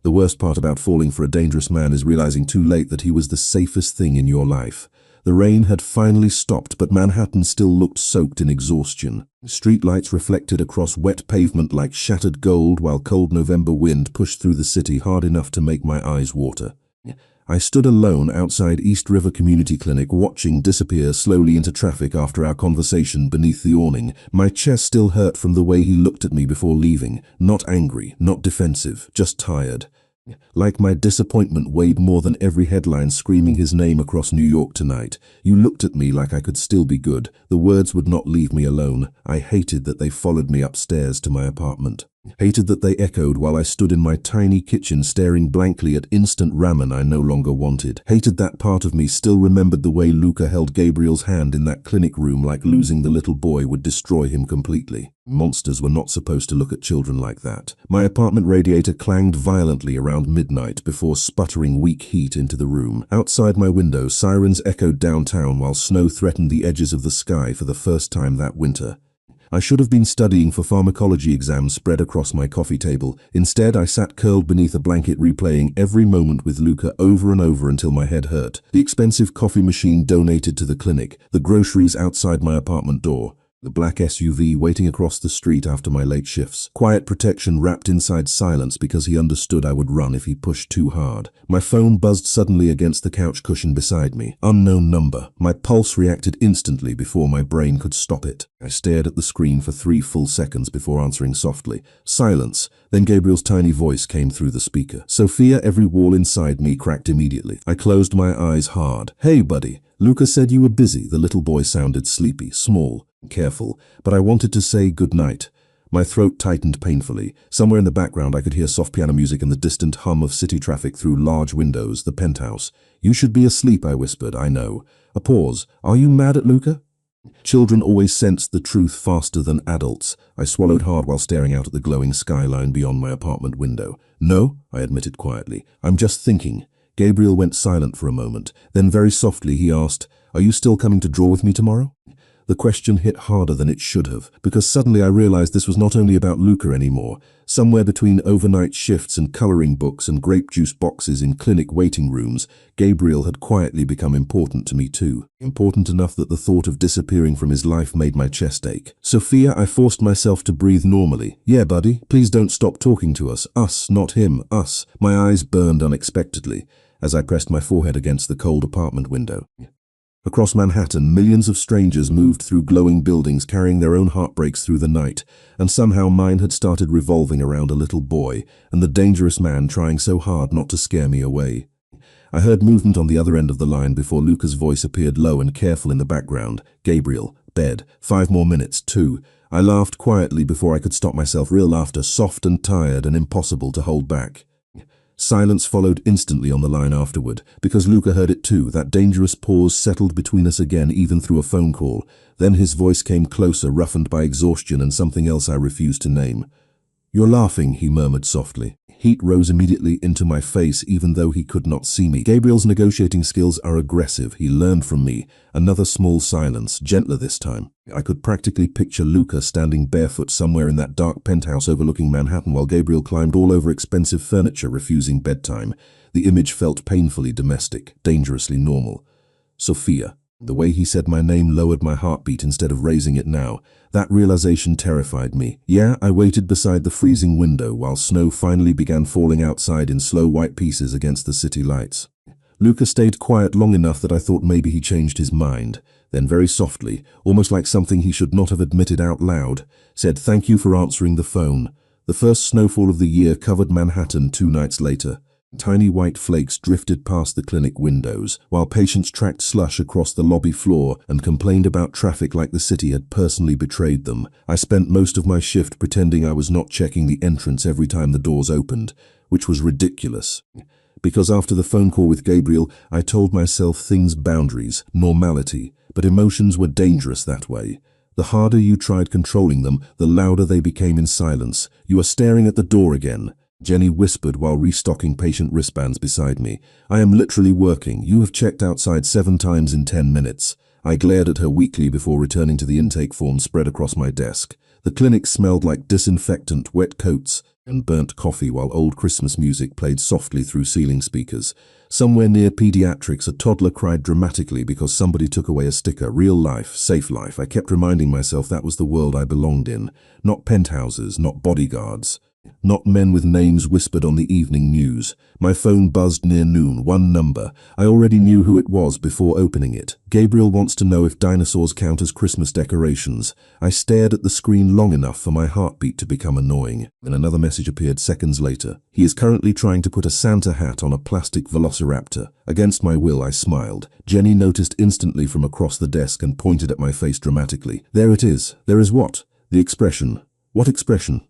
The worst part about falling for a dangerous man is realizing too late that he was the safest thing in your life. The rain had finally stopped, but Manhattan still looked soaked in exhaustion. Streetlights reflected across wet pavement like shattered gold, while cold November wind pushed through the city hard enough to make my eyes water. I stood alone outside East River Community Clinic, watching disappear slowly into traffic after our conversation beneath the awning. My chest still hurt from the way he looked at me before leaving. Not angry, not defensive, just tired. Like my disappointment weighed more than every headline screaming his name across New York tonight. You looked at me like I could still be good. The words would not leave me alone. I hated that they followed me upstairs to my apartment. Hated that they echoed while I stood in my tiny kitchen staring blankly at instant ramen I no longer wanted. Hated that part of me still remembered the way Luca held Gabriel's hand in that clinic room, like losing the little boy would destroy him completely. Monsters were not supposed to look at children like that. My apartment radiator clanged violently around midnight before sputtering weak heat into the room. Outside my window, sirens echoed downtown while snow threatened the edges of the sky for the first time that winter. I should have been studying for pharmacology exams spread across my coffee table. Instead, I sat curled beneath a blanket replaying every moment with Luca over and over until my head hurt. The expensive coffee machine donated to the clinic, the groceries outside my apartment door, the black SUV waiting across the street after my late shifts. Quiet protection wrapped inside silence because he understood I would run if he pushed too hard. My phone buzzed suddenly against the couch cushion beside me. Unknown number. My pulse reacted instantly before my brain could stop it. I stared at the screen for 3 full seconds before answering softly. Silence. Then Gabriel's tiny voice came through the speaker. Sophia, every wall inside me cracked immediately. I closed my eyes hard. Hey, buddy. Luca said you were busy. The little boy sounded sleepy, small, careful, but I wanted to say good night. My throat tightened painfully. Somewhere in the background I could hear soft piano music and the distant hum of city traffic through large windows, the penthouse. You should be asleep, I whispered. I know. A pause. Are you mad at Luca? Children always sense the truth faster than adults. I swallowed hard while staring out at the glowing skyline beyond my apartment window. No, I admitted quietly. I'm just thinking. Gabriel went silent for a moment. Then very softly he asked, "Are you still coming to draw with me tomorrow?" The question hit harder than it should have, because suddenly I realized this was not only about Luca anymore. Somewhere between overnight shifts and coloring books and grape juice boxes in clinic waiting rooms, Gabriel had quietly become important to me too. Important enough that the thought of disappearing from his life made my chest ache. Sophia, I forced myself to breathe normally. Yeah, buddy, please don't stop talking to us. Us, not him, us. My eyes burned unexpectedly as I pressed my forehead against the cold apartment window. Across Manhattan, millions of strangers moved through glowing buildings carrying their own heartbreaks through the night, and somehow mine had started revolving around a little boy and the dangerous man trying so hard not to scare me away. I heard movement on the other end of the line before Luca's voice appeared low and careful in the background. Gabriel, bed, 5 more minutes, 2. I laughed quietly before I could stop myself, real laughter, soft and tired and impossible to hold back. Silence followed instantly on the line afterward, because Luca heard it too. That dangerous pause settled between us again, even through a phone call. Then his voice came closer, roughened by exhaustion and something else I refused to name. "You're laughing," he murmured softly. Heat rose immediately into my face, even though he could not see me. Gabriel's negotiating skills are aggressive. He learned from me. Another small silence, gentler this time. I could practically picture Luca standing barefoot somewhere in that dark penthouse overlooking Manhattan while Gabriel climbed all over expensive furniture, refusing bedtime. The image felt painfully domestic, dangerously normal. Sophia. The way he said my name lowered my heartbeat instead of raising it now. That realization terrified me. Yeah, I waited beside the freezing window while snow finally began falling outside in slow white pieces against the city lights. Luca stayed quiet long enough that I thought maybe he changed his mind. Then very softly, almost like something he should not have admitted out loud, said, "Thank you for answering the phone." The first snowfall of the year covered Manhattan 2 nights later. Tiny white flakes drifted past the clinic windows, while patients tracked slush across the lobby floor and complained about traffic like the city had personally betrayed them. I spent most of my shift pretending I was not checking the entrance every time the doors opened, which was ridiculous. Because after the phone call with Gabriel, I told myself things, boundaries, normality, but emotions were dangerous that way. The harder you tried controlling them, the louder they became in silence. "You are staring at the door again," Jenny whispered while restocking patient wristbands beside me. "I am literally working. You have checked outside 7 times in 10 minutes. I glared at her weakly before returning to the intake form spread across my desk. The clinic smelled like disinfectant, wet coats, and burnt coffee while old Christmas music played softly through ceiling speakers. Somewhere near pediatrics, a toddler cried dramatically because somebody took away a sticker. Real life, safe life. I kept reminding myself that was the world I belonged in. Not penthouses, not bodyguards. Not men with names whispered on the evening news. My phone buzzed near noon, one number. I already knew who it was before opening it. Gabriel wants to know if dinosaurs count as Christmas decorations. I stared at the screen long enough for my heartbeat to become annoying. Then another message appeared seconds later. He is currently trying to put a Santa hat on a plastic velociraptor. Against my will, I smiled. Jenny noticed instantly from across the desk and pointed at my face dramatically. There it is. There is what? The expression. What expression?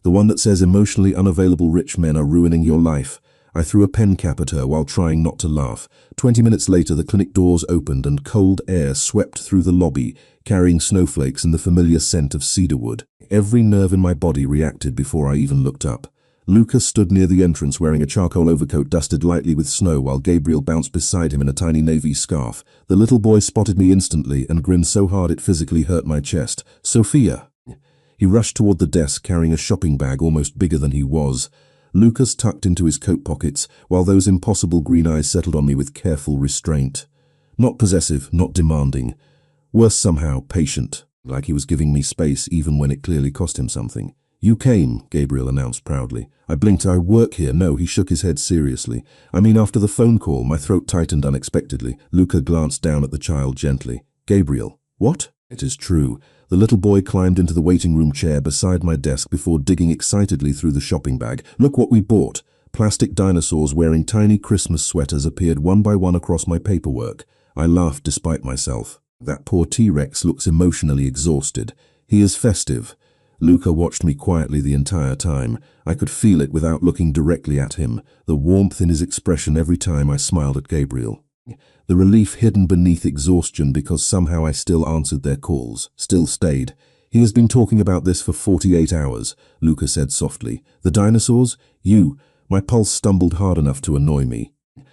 The one that says emotionally unavailable rich men are ruining your life. I threw a pen cap at her while trying not to laugh. 20 minutes later, the clinic doors opened and cold air swept through the lobby, carrying snowflakes and the familiar scent of cedarwood. Every nerve in my body reacted before I even looked up. Lucas stood near the entrance wearing a charcoal overcoat dusted lightly with snow while Gabriel bounced beside him in a tiny navy scarf. The little boy spotted me instantly and grinned so hard it physically hurt my chest. Sophia! He rushed toward the desk carrying a shopping bag almost bigger than he was. Lucas tucked into his coat pockets, while those impossible green eyes settled on me with careful restraint. Not possessive, not demanding. Worse somehow, patient, like he was giving me space even when it clearly cost him something. You came, Gabriel announced proudly. I blinked. I work here. No, he shook his head seriously. I mean, after the phone call, my throat tightened unexpectedly. Luca glanced down at the child gently. Gabriel, what? It is true. The little boy climbed into the waiting room chair beside my desk before digging excitedly through the shopping bag. Look what we bought. Plastic dinosaurs wearing tiny Christmas sweaters appeared one by one across my paperwork. I laughed despite myself. That poor T-Rex looks emotionally exhausted. He is festive. Luca watched me quietly the entire time. I could feel it without looking directly at him, the warmth in his expression every time I smiled at Gabriel. The relief hidden beneath exhaustion because somehow I still answered their calls, still stayed. He has been talking about this for 48 hours, Luca said softly. The dinosaurs? You. My pulse stumbled hard enough to annoy me.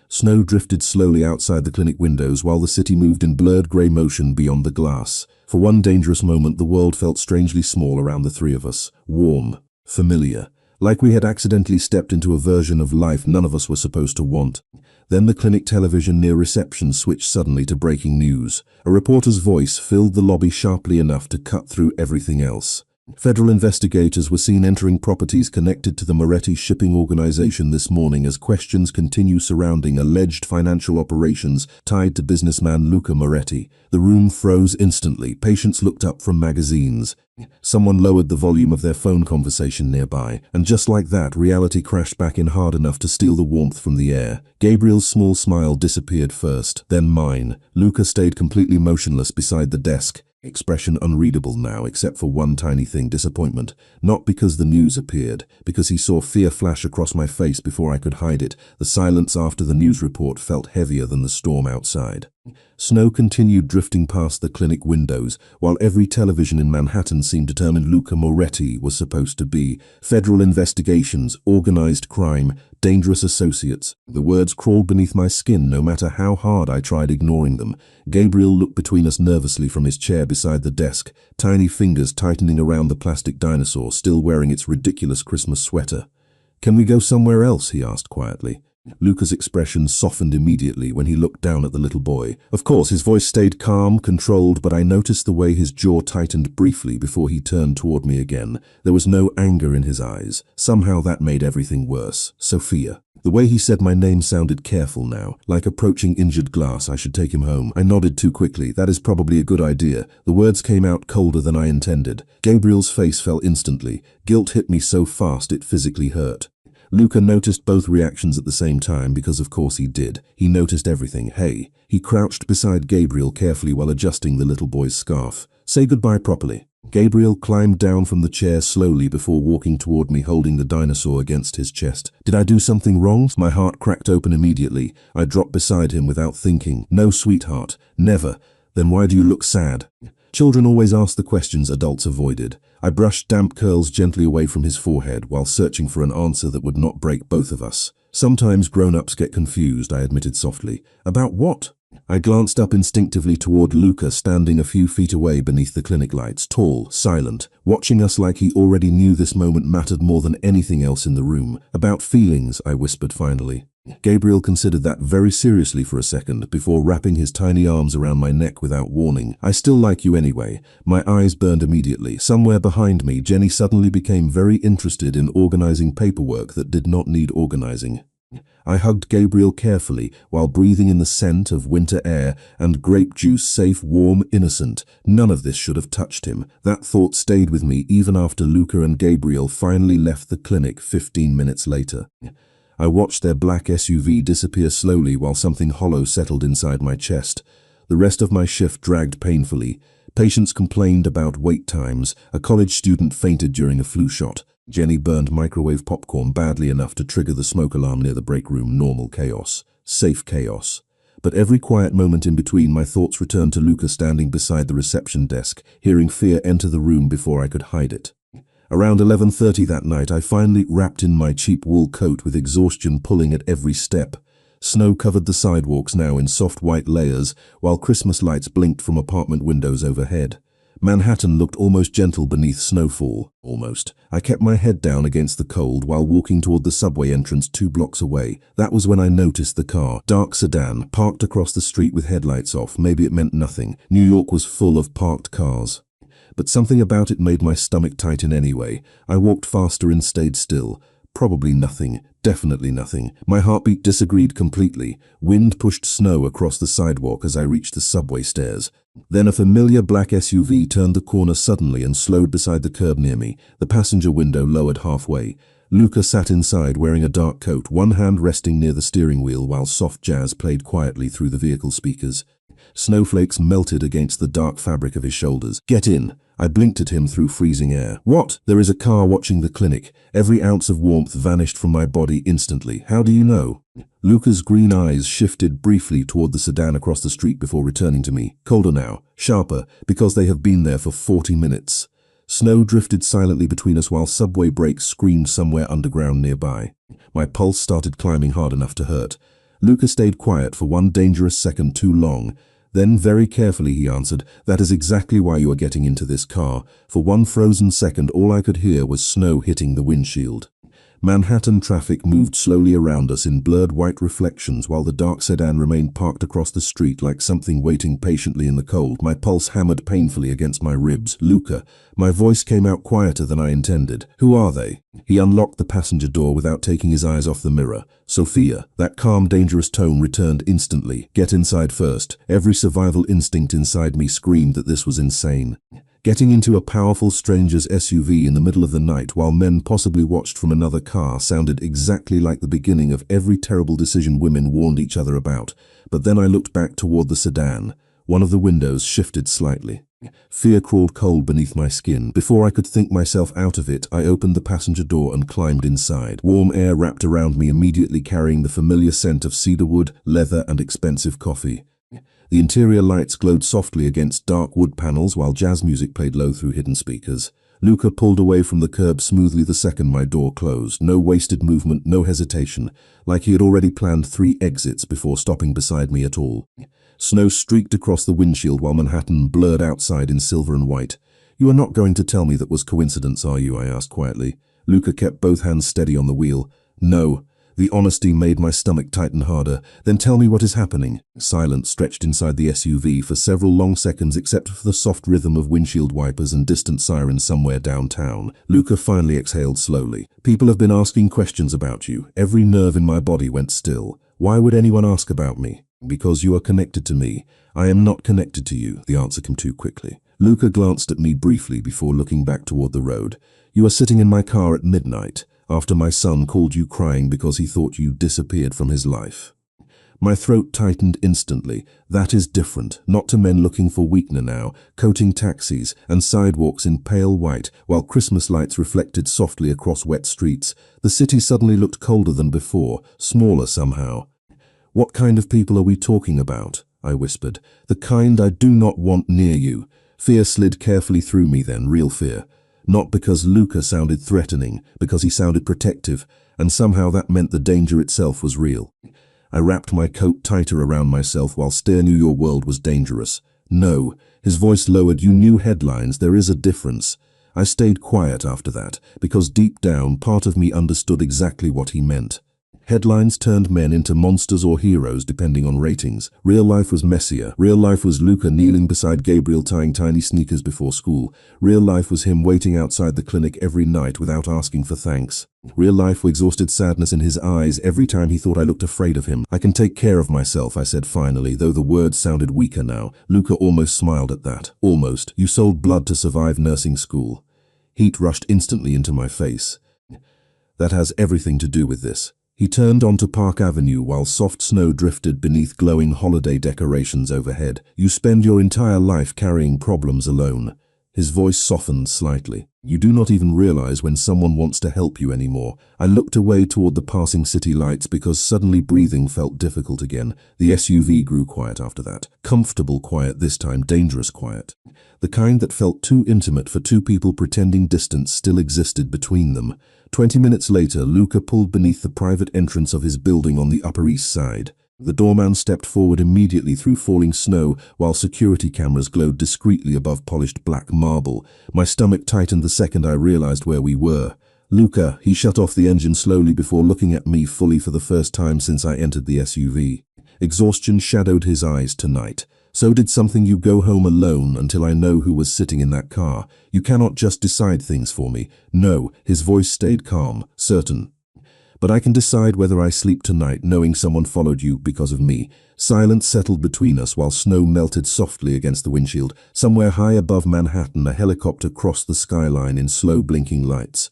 Snow drifted slowly outside the clinic windows while the city moved in blurred grey motion beyond the glass. For one dangerous moment, the world felt strangely small around the three of us. Warm. Familiar. Like we had accidentally stepped into a version of life none of us were supposed to want. Then the clinic television near reception switched suddenly to breaking news. A reporter's voice filled the lobby sharply enough to cut through everything else. Federal investigators were seen entering properties connected to the Moretti shipping organization this morning as questions continue surrounding alleged financial operations tied to businessman Luca Moretti. The room froze instantly. Patients looked up from magazines. Someone lowered the volume of their phone conversation nearby, and just like that, reality crashed back in hard enough to steal the warmth from the air. Gabriel's small smile disappeared first, then mine. Luca stayed completely motionless beside the desk. Expression unreadable now, except for one tiny thing, disappointment. Not because the news appeared, because he saw fear flash across my face before I could hide it. The silence after the news report felt heavier than the storm outside. Snow continued drifting past the clinic windows, while every television in Manhattan seemed determined Luca Moretti was supposed to be. Federal investigations, organized crime, dangerous associates. The words crawled beneath my skin no matter how hard I tried ignoring them. Gabriel looked between us nervously from his chair beside the desk, tiny fingers tightening around the plastic dinosaur still wearing its ridiculous Christmas sweater. Can we go somewhere else? He asked quietly. Luca's expression softened immediately when he looked down at the little boy. Of course, his voice stayed calm, controlled, but I noticed the way his jaw tightened briefly before he turned toward me again. There was no anger in his eyes. Somehow that made everything worse. Sophia. The way he said my name sounded careful now, like approaching injured glass. I should take him home. I nodded too quickly. That is probably a good idea. The words came out colder than I intended. Gabriel's face fell instantly. Guilt hit me so fast it physically hurt. Luca noticed both reactions at the same time because of course he did. He noticed everything. Hey. He crouched beside Gabriel carefully while adjusting the little boy's scarf. Say goodbye properly. Gabriel climbed down from the chair slowly before walking toward me holding the dinosaur against his chest. Did I do something wrong? My heart cracked open immediately. I dropped beside him without thinking. No, sweetheart. Never. Then why do you look sad? Children always ask the questions adults avoided. I brushed damp curls gently away from his forehead while searching for an answer that would not break both of us. Sometimes grown-ups get confused, I admitted softly. About what? I glanced up instinctively toward Luca standing a few feet away beneath the clinic lights, tall, silent, watching us like he already knew this moment mattered more than anything else in the room. About feelings, I whispered finally. Gabriel considered that very seriously for a second before wrapping his tiny arms around my neck without warning. I still like you anyway. My eyes burned immediately. Somewhere behind me, Jenny suddenly became very interested in organizing paperwork that did not need organizing. I hugged Gabriel carefully while breathing in the scent of winter air and grape juice, safe, warm, innocent. None of this should have touched him. That thought stayed with me even after Luca and Gabriel finally left the clinic 15 minutes later. I watched their black SUV disappear slowly while something hollow settled inside my chest. The rest of my shift dragged painfully. Patients complained about wait times. A college student fainted during a flu shot. Jenny burned microwave popcorn badly enough to trigger the smoke alarm near the break room. Normal chaos. Safe chaos. But every quiet moment in between, my thoughts returned to Luca standing beside the reception desk, hearing fear enter the room before I could hide it. Around 11:30 that night, I finally wrapped in my cheap wool coat with exhaustion pulling at every step. Snow covered the sidewalks now in soft white layers, while Christmas lights blinked from apartment windows overhead. Manhattan looked almost gentle beneath snowfall, almost. I kept my head down against the cold while walking toward the subway entrance 2 blocks away. That was when I noticed the car, dark sedan, parked across the street with headlights off. Maybe it meant nothing. New York was full of parked cars. But something about it made my stomach tighten anyway. I walked faster and stayed still. Probably nothing. Definitely nothing. My heartbeat disagreed completely. Wind pushed snow across the sidewalk as I reached the subway stairs. Then a familiar black SUV turned the corner suddenly and slowed beside the curb near me, the passenger window lowered halfway. Luca sat inside wearing a dark coat, one hand resting near the steering wheel while soft jazz played quietly through the vehicle speakers. Snowflakes melted against the dark fabric of his shoulders. "Get in." I blinked at him through freezing air. "What?" "There is a car watching the clinic." Every ounce of warmth vanished from my body instantly. "How do you know?" Luca's green eyes shifted briefly toward the sedan across the street before returning to me. Colder now, sharper, because they have been there for 40 minutes. Snow drifted silently between us while subway brakes screamed somewhere underground nearby. My pulse started climbing hard enough to hurt. Luca stayed quiet for one dangerous second too long. Then, very carefully, he answered, "That is exactly why you are getting into this car." For one frozen second, all I could hear was snow hitting the windshield. Manhattan traffic moved slowly around us in blurred white reflections while the dark sedan remained parked across the street like something waiting patiently in the cold. My pulse hammered painfully against my ribs. "Luca." My voice came out quieter than I intended. "Who are they?" He unlocked the passenger door without taking his eyes off the mirror. "Sophia." That calm, dangerous tone returned instantly. "Get inside first." Every survival instinct inside me screamed that this was insane. Getting into a powerful stranger's SUV in the middle of the night while men possibly watched from another car sounded exactly like the beginning of every terrible decision women warned each other about. But then I looked back toward the sedan. One of the windows shifted slightly. Fear crawled cold beneath my skin. Before I could think myself out of it, I opened the passenger door and climbed inside. Warm air wrapped around me, immediately carrying the familiar scent of cedarwood, leather, and expensive coffee. The interior lights glowed softly against dark wood panels while jazz music played low through hidden speakers. Luca pulled away from the curb smoothly the second my door closed. No wasted movement, no hesitation, like he had already planned 3 exits before stopping beside me at all. Snow streaked across the windshield while Manhattan blurred outside in silver and white. "You are not going to tell me that was coincidence, are you?" I asked quietly. Luca kept both hands steady on the wheel. "No." The honesty made my stomach tighten harder. "Then tell me what is happening." Silence stretched inside the SUV for several long seconds except for the soft rhythm of windshield wipers and distant sirens somewhere downtown. Luca finally exhaled slowly. "People have been asking questions about you." Every nerve in my body went still. "Why would anyone ask about me?" "Because you are connected to me." "I am not connected to you." The answer came too quickly. Luca glanced at me briefly before looking back toward the road. "You are sitting in my car at midnight, after my son called you crying because he thought you disappeared from his life." My throat tightened instantly. That is different. Not to men looking for weakener now, coating taxis and sidewalks in pale white, while Christmas lights reflected softly across wet streets. The city suddenly looked colder than before, smaller somehow. "What kind of people are we talking about?" I whispered. "The kind I do not want near you." Fear slid carefully through me then, real fear. Not because Luca sounded threatening, because he sounded protective, and somehow that meant the danger itself was real. I wrapped my coat tighter around myself while Stair knew your world was dangerous. No. His voice lowered. You knew headlines. There is a difference. I stayed quiet after that, because deep down, part of me understood exactly what he meant. Headlines turned men into monsters or heroes depending on ratings. Real life was messier. Real life was Luca kneeling beside Gabriel tying tiny sneakers before school. Real life was him waiting outside the clinic every night without asking for thanks. Real life was exhausted sadness in his eyes every time he thought I looked afraid of him. I can take care of myself, I said finally, though the words sounded weaker now. Luca almost smiled at that. Almost. You sold blood to survive nursing school. Heat rushed instantly into my face. That has everything to do with this. He turned onto Park Avenue while soft snow drifted beneath glowing holiday decorations overhead. You spend your entire life carrying problems alone. His voice softened slightly. You do not even realize when someone wants to help you anymore. I looked away toward the passing city lights because suddenly breathing felt difficult again. The SUV grew quiet after that. Comfortable quiet this time, dangerous quiet. The kind that felt too intimate for two people pretending distance still existed between them. 20 minutes later, Luca pulled beneath the private entrance of his building on the Upper East Side. The doorman stepped forward immediately through falling snow while security cameras glowed discreetly above polished black marble. My stomach tightened the second I realized where we were. Luca, he shut off the engine slowly before looking at me fully for the first time since I entered the SUV. Exhaustion shadowed his eyes tonight. So did something. You go home alone until I know who was sitting in that car. You cannot just decide things for me. No, his voice stayed calm, certain. But I can decide whether I sleep tonight knowing someone followed you because of me. Silence settled between us while snow melted softly against the windshield. Somewhere high above Manhattan, a helicopter crossed the skyline in slow blinking lights.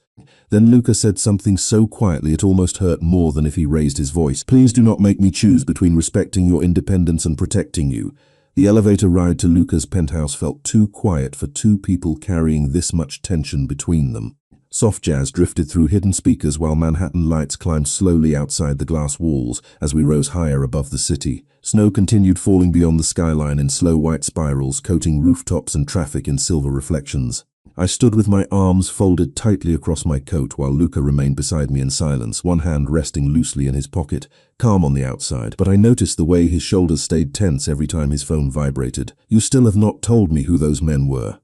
Then Luca said something so quietly it almost hurt more than if he raised his voice. Please do not make me choose between respecting your independence and protecting you. The elevator ride to Luca's penthouse felt too quiet for two people carrying this much tension between them. Soft jazz drifted through hidden speakers while Manhattan lights climbed slowly outside the glass walls as we rose higher above the city. Snow continued falling beyond the skyline in slow white spirals, coating rooftops and traffic in silver reflections. I stood with my arms folded tightly across my coat while Luca remained beside me in silence, one hand resting loosely in his pocket, calm on the outside, but I noticed the way his shoulders stayed tense every time his phone vibrated. You still have not told me who those men were,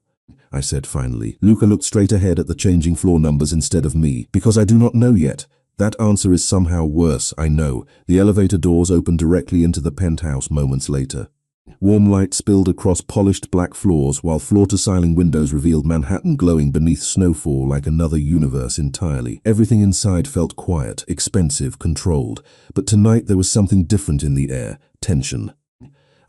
I said finally. Luca looked straight ahead at the changing floor numbers instead of me. Because I do not know yet. That answer is somehow worse, I know. The elevator doors opened directly into the penthouse moments later. Warm light spilled across polished black floors while floor-to-ceiling windows revealed Manhattan glowing beneath snowfall like another universe entirely. Everything inside felt quiet, expensive, controlled. But tonight there was something different in the air. Tension.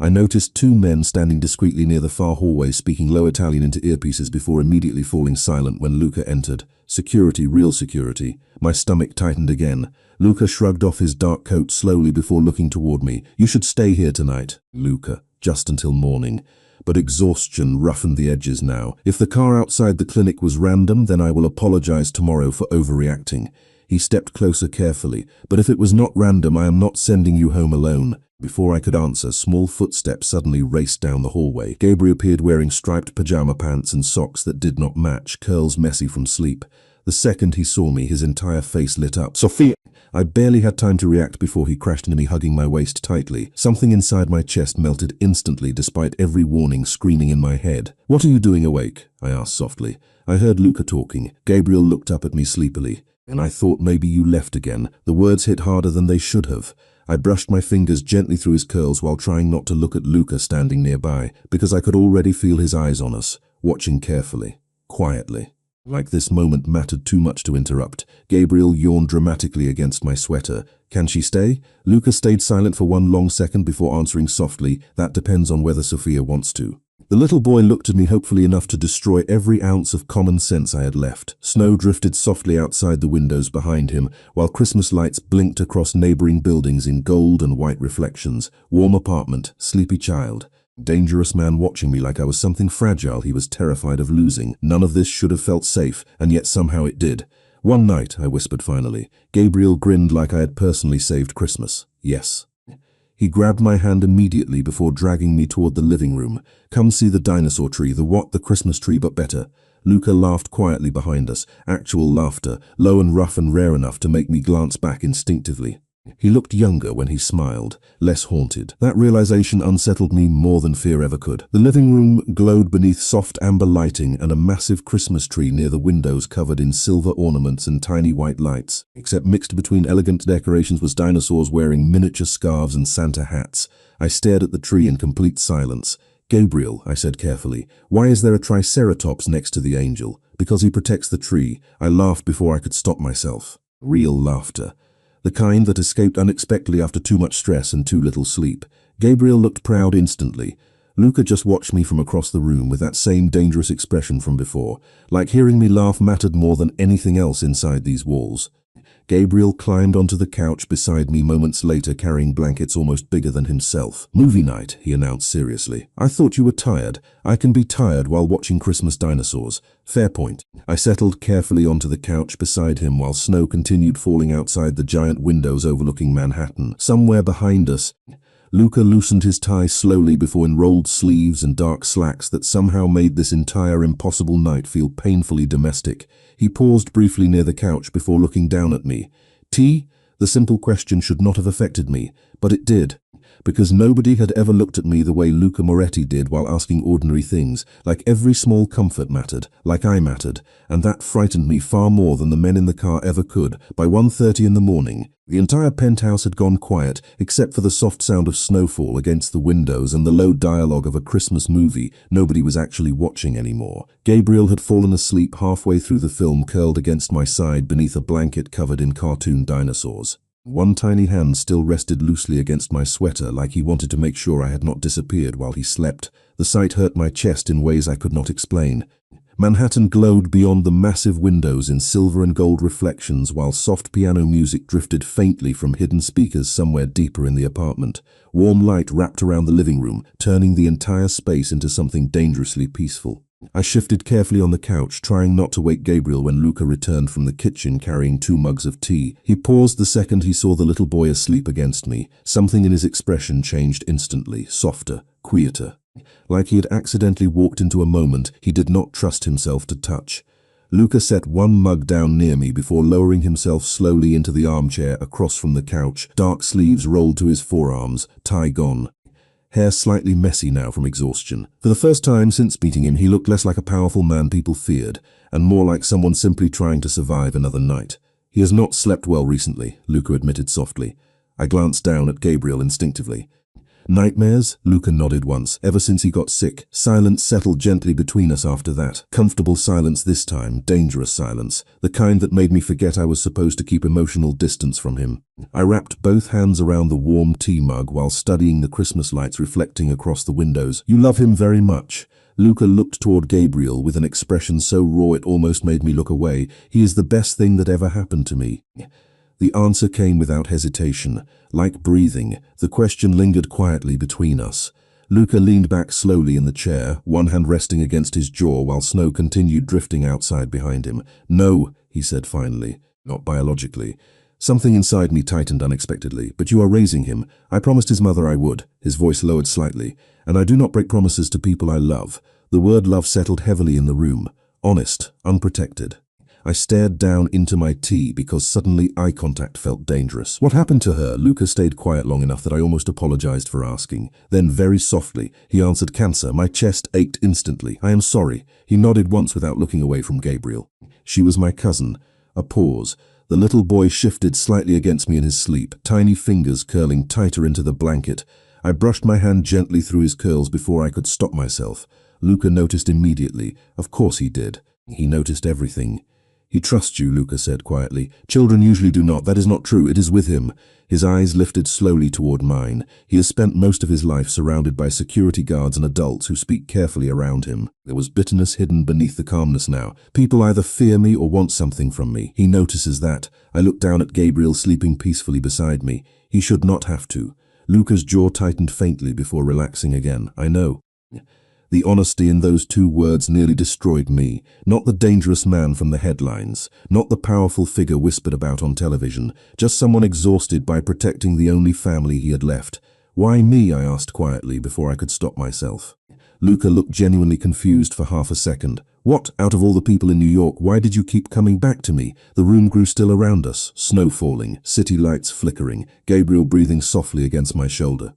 I noticed two men standing discreetly near the far hallway speaking low Italian into earpieces before immediately falling silent when Luca entered. Security, real security. My stomach tightened again. Luca shrugged off his dark coat slowly before looking toward me. You should stay here tonight, Luca. Just until morning. But exhaustion roughened the edges now. If the car outside the clinic was random, then I will apologize tomorrow for overreacting. He stepped closer carefully. But if it was not random, I am not sending you home alone. Before I could answer, small footsteps suddenly raced down the hallway. Gabriel appeared wearing striped pajama pants and socks that did not match, curls messy from sleep. The second he saw me, his entire face lit up. Sophia! I barely had time to react before he crashed into me, hugging my waist tightly. Something inside my chest melted instantly despite every warning screaming in my head. What are you doing awake? I asked softly. I heard Luca talking. Gabriel looked up at me sleepily. And I thought maybe you left again. The words hit harder than they should have. I brushed my fingers gently through his curls while trying not to look at Luca standing nearby, because I could already feel his eyes on us, watching carefully, quietly. Like this moment mattered too much to interrupt. Gabriel yawned dramatically against my sweater. Can she stay? Luca stayed silent for one long second before answering softly, that depends on whether Sophia wants to. The little boy looked at me hopefully enough to destroy every ounce of common sense I had left. Snow drifted softly outside the windows behind him, while Christmas lights blinked across neighboring buildings in gold and white reflections. Warm apartment, sleepy child. Dangerous man watching me like I was something fragile he was terrified of losing. None of this should have felt safe, and yet somehow it did. One night, I whispered finally. Gabriel grinned like I had personally saved Christmas. Yes. He grabbed my hand immediately before dragging me toward the living room. Come see the dinosaur tree, the Christmas tree, but better. Luca laughed quietly behind us, actual laughter, low and rough and rare enough to make me glance back instinctively. He looked younger when he smiled, less haunted. That realization unsettled me more than fear ever could. The living room glowed beneath soft amber lighting, and a massive Christmas tree near the windows covered in silver ornaments and tiny white lights. Except mixed between elegant decorations was dinosaurs wearing miniature scarves and Santa hats. I stared at the tree in complete silence. "Gabriel," I said carefully, "why is there a triceratops next to the angel?" "Because he protects the tree." I laughed before I could stop myself. Real laughter. The kind that escaped unexpectedly after too much stress and too little sleep. Gabriel looked proud instantly. Luca just watched me from across the room with that same dangerous expression from before, like hearing me laugh mattered more than anything else inside these walls. Gabriel climbed onto the couch beside me moments later, carrying blankets almost bigger than himself. "Movie night," he announced seriously. "I thought you were tired." "I can be tired while watching Christmas dinosaurs." "Fair point." I settled carefully onto the couch beside him while snow continued falling outside the giant windows overlooking Manhattan. Somewhere behind us, Luca loosened his tie slowly before enrolled sleeves and dark slacks that somehow made this entire impossible night feel painfully domestic. He paused briefly near the couch before looking down at me. "Tea?" The simple question should not have affected me, but it did. Because nobody had ever looked at me the way Luca Moretti did while asking ordinary things, like every small comfort mattered, like I mattered, and that frightened me far more than the men in the car ever could. By 1:30 in the morning, the entire penthouse had gone quiet, except for the soft sound of snowfall against the windows and the low dialogue of a Christmas movie nobody was actually watching anymore. Gabriel had fallen asleep halfway through the film, curled against my side beneath a blanket covered in cartoon dinosaurs. One tiny hand still rested loosely against my sweater, like he wanted to make sure I had not disappeared while he slept. The sight hurt my chest in ways I could not explain. Manhattan glowed beyond the massive windows in silver and gold reflections, while soft piano music drifted faintly from hidden speakers somewhere deeper in the apartment. Warm light wrapped around the living room, turning the entire space into something dangerously peaceful. I shifted carefully on the couch, trying not to wake Gabriel when Luca returned from the kitchen carrying 2 mugs of tea. He paused the second he saw the little boy asleep against me. Something in his expression changed instantly, softer, quieter. Like he had accidentally walked into a moment he did not trust himself to touch. Luca set 1 mug down near me before lowering himself slowly into the armchair across from the couch, dark sleeves rolled to his forearms, tie gone. Hair slightly messy now from exhaustion. For the first time since meeting him, he looked less like a powerful man people feared, and more like someone simply trying to survive another night. "He has not slept well recently," Luca admitted softly. I glanced down at Gabriel instinctively. "Nightmares?" Luca nodded once. "Ever since he got sick." Silence settled gently between us after that. Comfortable silence this time, dangerous silence, the kind that made me forget I was supposed to keep emotional distance from him. I wrapped both hands around the warm tea mug while studying the Christmas lights reflecting across the windows. "You love him very much." Luca looked toward Gabriel with an expression so raw it almost made me look away. "He is the best thing that ever happened to me." The answer came without hesitation. Like breathing, the question lingered quietly between us. Luca leaned back slowly in the chair, one hand resting against his jaw while snow continued drifting outside behind him. "No," he said finally, "not biologically." Something inside me tightened unexpectedly. "But you are raising him." "I promised his mother I would." His voice lowered slightly. "And I do not break promises to people I love." The word love settled heavily in the room. Honest, unprotected. I stared down into my tea because suddenly eye contact felt dangerous. "What happened to her?" Luca stayed quiet long enough that I almost apologized for asking. Then very softly, he answered, "Cancer." My chest ached instantly. "I am sorry." He nodded once without looking away from Gabriel. "She was my cousin." A pause. The little boy shifted slightly against me in his sleep, tiny fingers curling tighter into the blanket. I brushed my hand gently through his curls before I could stop myself. Luca noticed immediately. Of course he did. He noticed everything. "He trusts you," Luca said quietly. "Children usually do not." "That is not true. It is with him." His eyes lifted slowly toward mine. He has spent most of his life surrounded by security guards and adults who speak carefully around him. There was bitterness hidden beneath the calmness now. "People either fear me or want something from me. He notices that." I looked down at Gabriel sleeping peacefully beside me. He should not have to. Luca's jaw tightened faintly before relaxing again. "I know." The honesty in those 2 words nearly destroyed me. Not the dangerous man from the headlines, not the powerful figure whispered about on television, just someone exhausted by protecting the only family he had left. "Why me?" I asked quietly before I could stop myself. Luca looked genuinely confused for half a second. What, out of all the people in New York, why did you keep coming back to me? The room grew still around us, snow falling, city lights flickering, Gabriel breathing softly against my shoulder.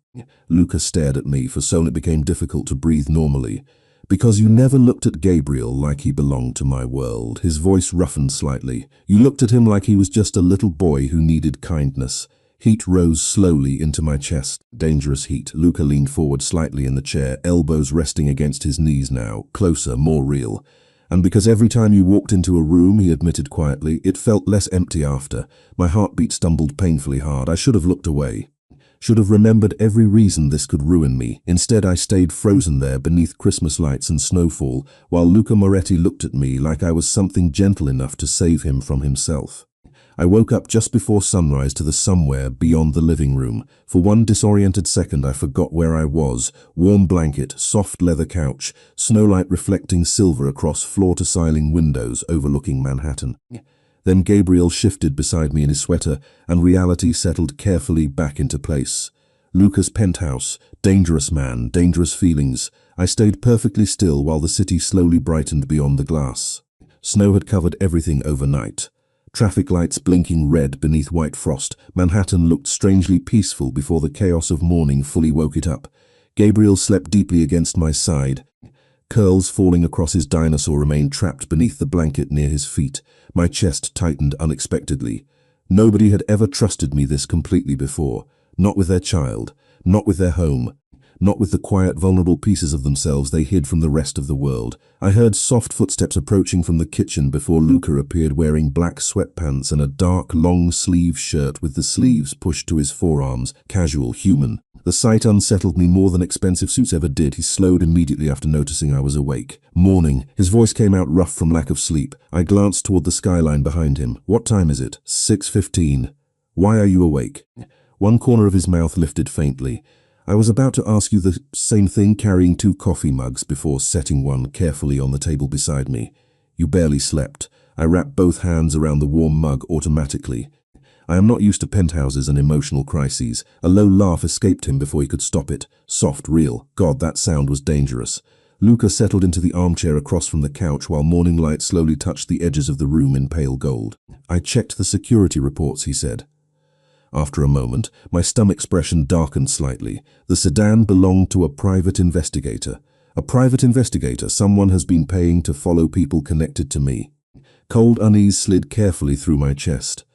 Luca stared at me, for soon it became difficult to breathe normally. Because you never looked at Gabriel like he belonged to my world. His voice roughened slightly. You looked at him like he was just a little boy who needed kindness. Heat rose slowly into my chest. Dangerous heat. Luca leaned forward slightly in the chair, elbows resting against his knees now, closer, more real. And because every time you walked into a room, he admitted quietly, it felt less empty after. My heartbeat stumbled painfully hard. I should have looked away. Should have remembered every reason this could ruin me. Instead, I stayed frozen there beneath Christmas lights and snowfall, while Luca Moretti looked at me like I was something gentle enough to save him from himself. I woke up just before sunrise to the somewhere beyond the living room. For one disoriented second, I forgot where I was. Warm blanket, soft leather couch, snowlight reflecting silver across floor-to-ceiling windows overlooking Manhattan. Then Gabriel shifted beside me in his sweater, and reality settled carefully back into place. Luca's penthouse, dangerous man, dangerous feelings. I stayed perfectly still while the city slowly brightened beyond the glass. Snow had covered everything overnight. Traffic lights blinking red beneath white frost, Manhattan looked strangely peaceful before the chaos of morning fully woke it up. Gabriel slept deeply against my side. Curls falling across his dinosaur remained trapped beneath the blanket near his feet. My chest tightened unexpectedly. Nobody had ever trusted me this completely before. Not with their child, not with their home, not with the quiet, vulnerable pieces of themselves they hid from the rest of the world. I heard soft footsteps approaching from the kitchen before Luca appeared wearing black sweatpants and a dark, long-sleeve shirt with the sleeves pushed to his forearms, casual, human. The sight unsettled me more than expensive suits ever did. He slowed immediately after noticing I was awake. Morning. His voice came out rough from lack of sleep. I glanced toward the skyline behind him. What time is it? 6:15. Why are you awake? One corner of his mouth lifted faintly. I was about to ask you the same thing, carrying 2 coffee mugs before setting one carefully on the table beside me. You barely slept. I wrapped both hands around the warm mug automatically. I am not used to penthouses and emotional crises. A low laugh escaped him before he could stop it. Soft, real. God, that sound was dangerous. Luca settled into the armchair across from the couch while morning light slowly touched the edges of the room in pale gold. I checked the security reports, he said. After a moment, my stomach expression darkened slightly. The sedan belonged to a private investigator. A private investigator someone has been paying to follow people connected to me. Cold unease slid carefully through my chest.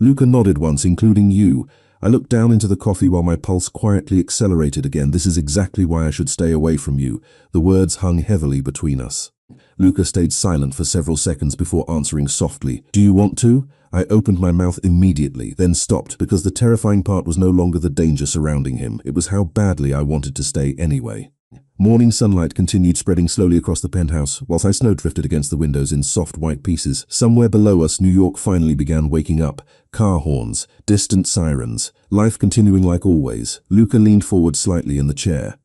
Luca nodded once, including you. I looked down into the coffee while my pulse quietly accelerated again. This is exactly why I should stay away from you. The words hung heavily between us. Luca stayed silent for several seconds before answering softly. Do you want to? I opened my mouth immediately, then stopped because the terrifying part was no longer the danger surrounding him. It was how badly I wanted to stay anyway. Morning sunlight continued spreading slowly across the penthouse, whilst I snowdrifted against the windows in soft white pieces. Somewhere below us, New York finally began waking up. Car horns, distant sirens, life continuing like always. Luca leaned forward slightly in the chair,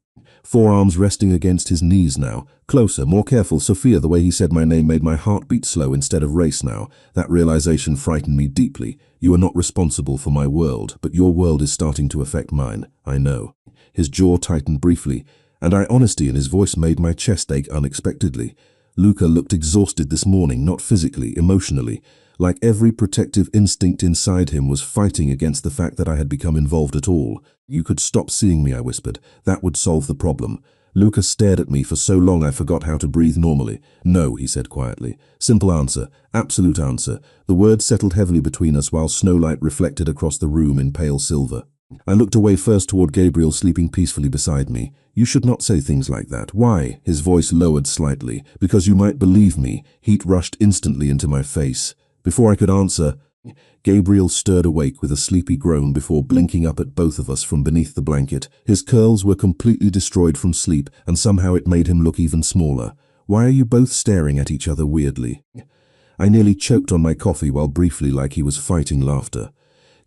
forearms resting against his knees now. Closer, more careful. Sophia, the way he said my name made my heart beat slow instead of race now. That realization frightened me deeply. You are not responsible for my world, but your world is starting to affect mine. I know. His jaw tightened briefly, and honesty in his voice made my chest ache unexpectedly. Luca looked exhausted this morning, not physically, emotionally. Like every protective instinct inside him was fighting against the fact that I had become involved at all. You could stop seeing me, I whispered. That would solve the problem. Luca stared at me for so long I forgot how to breathe normally. No, he said quietly. Simple answer. Absolute answer. The words settled heavily between us while snowlight reflected across the room in pale silver. I looked away first toward Gabriel sleeping peacefully beside me. You should not say things like that. Why? His voice lowered slightly. Because you might believe me. Heat rushed instantly into my face. Before I could answer, Gabriel stirred awake with a sleepy groan before blinking up at both of us from beneath the blanket. His curls were completely destroyed from sleep, and somehow it made him look even smaller. Why are you both staring at each other weirdly? I nearly choked on my coffee while briefly like he was fighting laughter.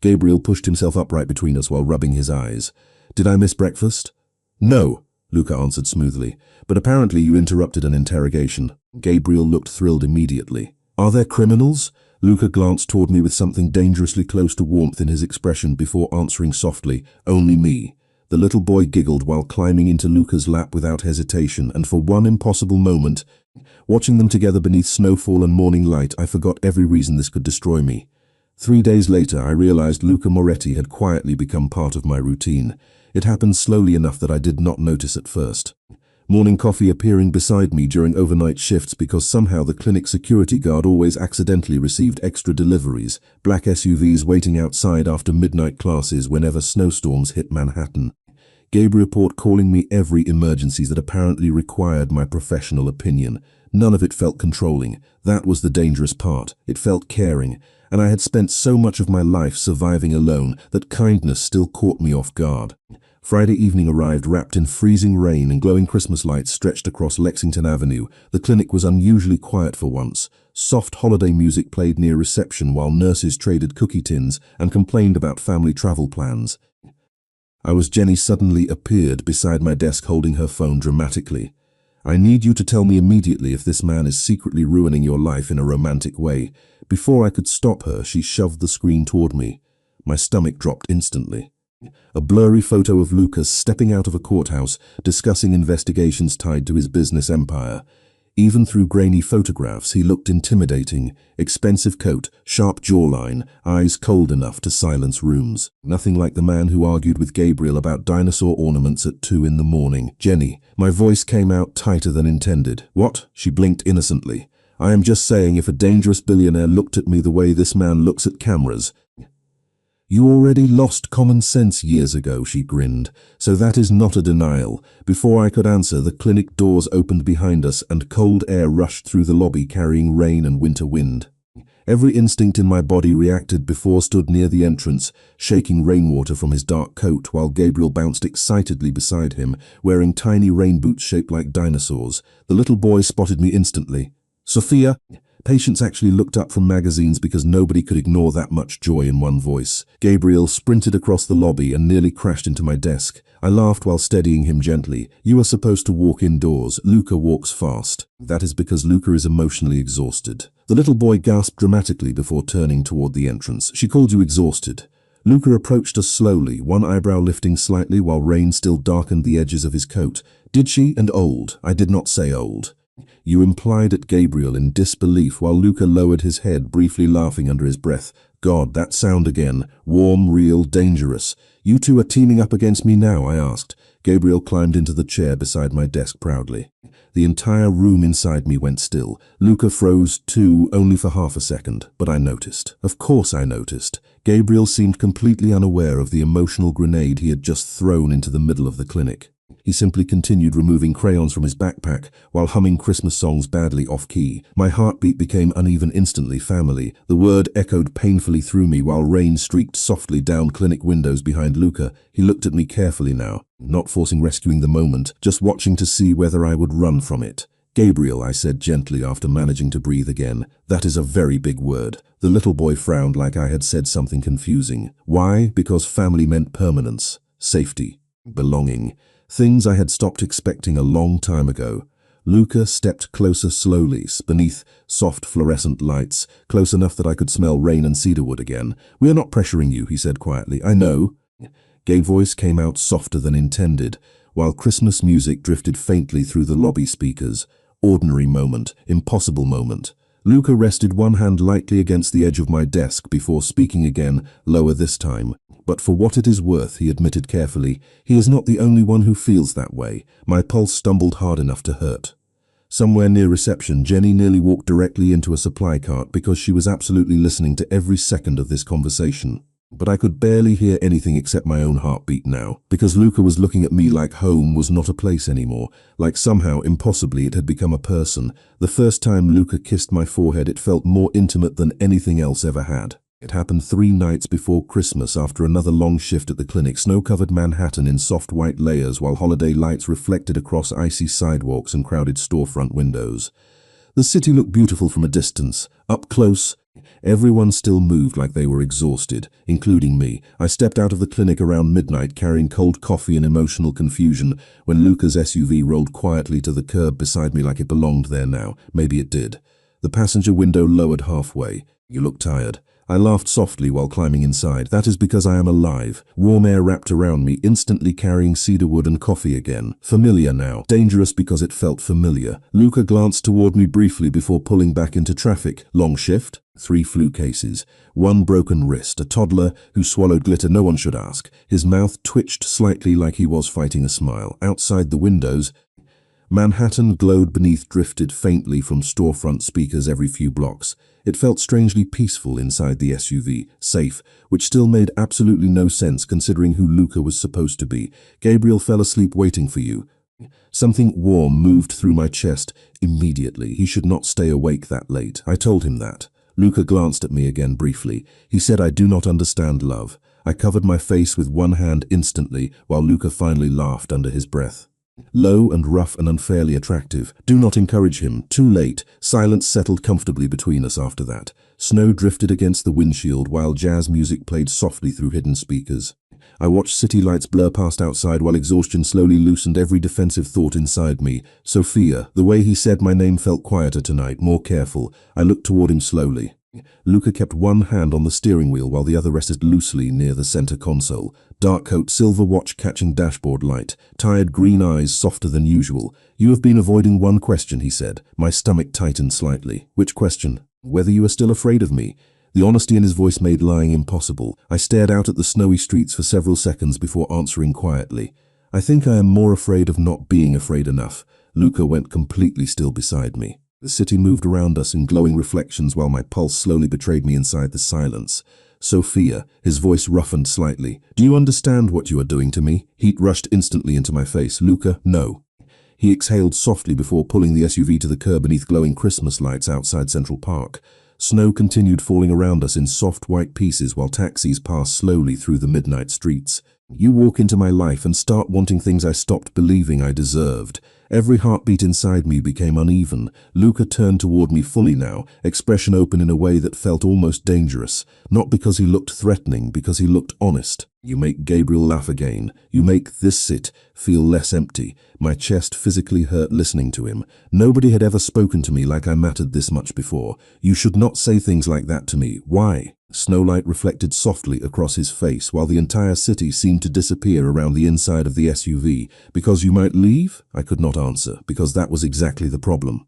Gabriel pushed himself upright between us while rubbing his eyes. Did I miss breakfast? No, Luca answered smoothly, but apparently you interrupted an interrogation. Gabriel looked thrilled immediately. Are there criminals? Luca glanced toward me with something dangerously close to warmth in his expression before answering softly, only me. The little boy giggled while climbing into Luca's lap without hesitation, and for one impossible moment, watching them together beneath snowfall and morning light, I forgot every reason this could destroy me. 3 days later, I realized Luca Moretti had quietly become part of my routine. It happened slowly enough that I did not notice at first. Morning coffee appearing beside me during overnight shifts because somehow the clinic security guard always accidentally received extra deliveries, black SUVs waiting outside after midnight classes whenever snowstorms hit Manhattan. Gabriel report calling me every emergency that apparently required my professional opinion. None of it felt controlling. That was the dangerous part. It felt caring. And I had spent so much of my life surviving alone that kindness still caught me off guard. Friday evening arrived wrapped in freezing rain and glowing Christmas lights stretched across Lexington Avenue. The clinic was unusually quiet for once. Soft holiday music played near reception while nurses traded cookie tins and complained about family travel plans. Jenny suddenly appeared beside my desk holding her phone dramatically. I need you to tell me immediately if this man is secretly ruining your life in a romantic way. Before I could stop her, she shoved the screen toward me. My stomach dropped instantly. A blurry photo of Lucas stepping out of a courthouse, discussing investigations tied to his business empire. Even through grainy photographs, he looked intimidating. Expensive coat, sharp jawline, eyes cold enough to silence rooms. Nothing like the man who argued with Gabriel about dinosaur ornaments at 2 in the morning. Jenny, my voice came out tighter than intended. What? She blinked innocently. I am just saying if a dangerous billionaire looked at me the way this man looks at cameras. You already lost common sense years ago, she grinned. So that is not a denial. Before I could answer, the clinic doors opened behind us and cold air rushed through the lobby carrying rain and winter wind. Every instinct in my body reacted before stood near the entrance, shaking rainwater from his dark coat while Gabriel bounced excitedly beside him, wearing tiny rain boots shaped like dinosaurs. The little boy spotted me instantly. Sophia? Patients actually looked up from magazines because nobody could ignore that much joy in one voice. Gabriel sprinted across the lobby and nearly crashed into my desk. I laughed while steadying him gently. You are supposed to walk indoors. Luca walks fast. That is because Luca is emotionally exhausted. The little boy gasped dramatically before turning toward the entrance. She called you exhausted. Luca approached us slowly, one eyebrow lifting slightly while rain still darkened the edges of his coat. Did she? And old. I did not say old. You implied at Gabriel in disbelief while Luca lowered his head, briefly laughing under his breath. God, that sound again. Warm, real, dangerous. You two are teaming up against me now, I asked. Gabriel climbed into the chair beside my desk proudly. The entire room inside me went still. Luca froze too, only for half a second, but I noticed. Of course I noticed. Gabriel seemed completely unaware of the emotional grenade he had just thrown into the middle of the clinic. He simply continued removing crayons from his backpack while humming Christmas songs badly off-key. My heartbeat became uneven instantly. Family. The word echoed painfully through me while rain streaked softly down clinic windows behind Luca. He looked at me carefully now, not forcing rescuing the moment, just watching to see whether I would run from it. Gabriel, I said gently after managing to breathe again. That is a very big word. The little boy frowned like I had said something confusing. Why? Because family meant permanence, safety, belonging. Things I had stopped expecting a long time ago. Luca stepped closer slowly, beneath soft fluorescent lights, close enough that I could smell rain and cedarwood again. We are not pressuring you, he said quietly. I know. Gay voice came out softer than intended, while Christmas music drifted faintly through the lobby speakers. Ordinary moment, impossible moment. Luca rested one hand lightly against the edge of my desk before speaking again, lower this time. But for what it is worth, he admitted carefully, he is not the only one who feels that way. My pulse stumbled hard enough to hurt. Somewhere near reception, Jenny nearly walked directly into a supply cart because she was absolutely listening to every second of this conversation. But I could barely hear anything except my own heartbeat now, because Luca was looking at me like home was not a place anymore, like somehow, impossibly, it had become a person. The first time Luca kissed my forehead, it felt more intimate than anything else ever had. It happened 3 nights before Christmas after another long shift at the clinic, snow-covered Manhattan in soft white layers while holiday lights reflected across icy sidewalks and crowded storefront windows. The city looked beautiful from a distance. Up close, everyone still moved like they were exhausted, including me. I stepped out of the clinic around midnight carrying cold coffee and emotional confusion when Luca's SUV rolled quietly to the curb beside me like it belonged there now. Maybe it did. The passenger window lowered halfway. You look tired. I laughed softly while climbing inside. That is because I am alive. Warm air wrapped around me, instantly carrying cedarwood and coffee again. Familiar now. Dangerous because it felt familiar. Luca glanced toward me briefly before pulling back into traffic. Long shift? 3 flu cases. 1 broken wrist. A toddler who swallowed glitter. No one should ask. His mouth twitched slightly like he was fighting a smile. Outside the windows, Manhattan glowed beneath, drifted faintly from storefront speakers every few blocks. It felt strangely peaceful inside the SUV, safe, which still made absolutely no sense considering who Luca was supposed to be. Gabriel fell asleep waiting for you. Something warm moved through my chest immediately. He should not stay awake that late. I told him that. Luca glanced at me again briefly. He said, "I do not understand love." I covered my face with one hand instantly, while Luca finally laughed under his breath. Low and rough and unfairly attractive. Do not encourage him. Too late. Silence settled comfortably between us after that. Snow drifted against the windshield while jazz music played softly through hidden speakers. I watched city lights blur past outside while exhaustion slowly loosened every defensive thought inside me. Sophia. The way he said my name felt quieter tonight, more careful. I looked toward him slowly. Luca kept one hand on the steering wheel while the other rested loosely near the center console. Dark coat, silver watch catching dashboard light, tired green eyes softer than usual. "You have been avoiding one question," he said. My stomach tightened slightly. "Which question?" "Whether you are still afraid of me." The honesty in his voice made lying impossible. I stared out at the snowy streets for several seconds before answering quietly. "I think I am more afraid of not being afraid enough." Luca went completely still beside me. The city moved around us in glowing reflections while my pulse slowly betrayed me inside the silence. "Sophia," his voice roughened slightly. "Do you understand what you are doing to me?" Heat rushed instantly into my face. "Luca, no." He exhaled softly before pulling the SUV to the curb beneath glowing Christmas lights outside Central Park. Snow continued falling around us in soft white pieces while taxis passed slowly through the midnight streets. "You walk into my life and start wanting things I stopped believing I deserved." Every heartbeat inside me became uneven. Luca turned toward me fully now, expression open in a way that felt almost dangerous. Not because he looked threatening, because he looked honest. "You make Gabriel laugh again. You make this sit feel less empty." My chest physically hurt listening to him. Nobody had ever spoken to me like I mattered this much before. "You should not say things like that to me." "Why?" Snowlight reflected softly across his face while the entire city seemed to disappear around the inside of the SUV. "Because you might leave?" I could not answer, because that was exactly the problem.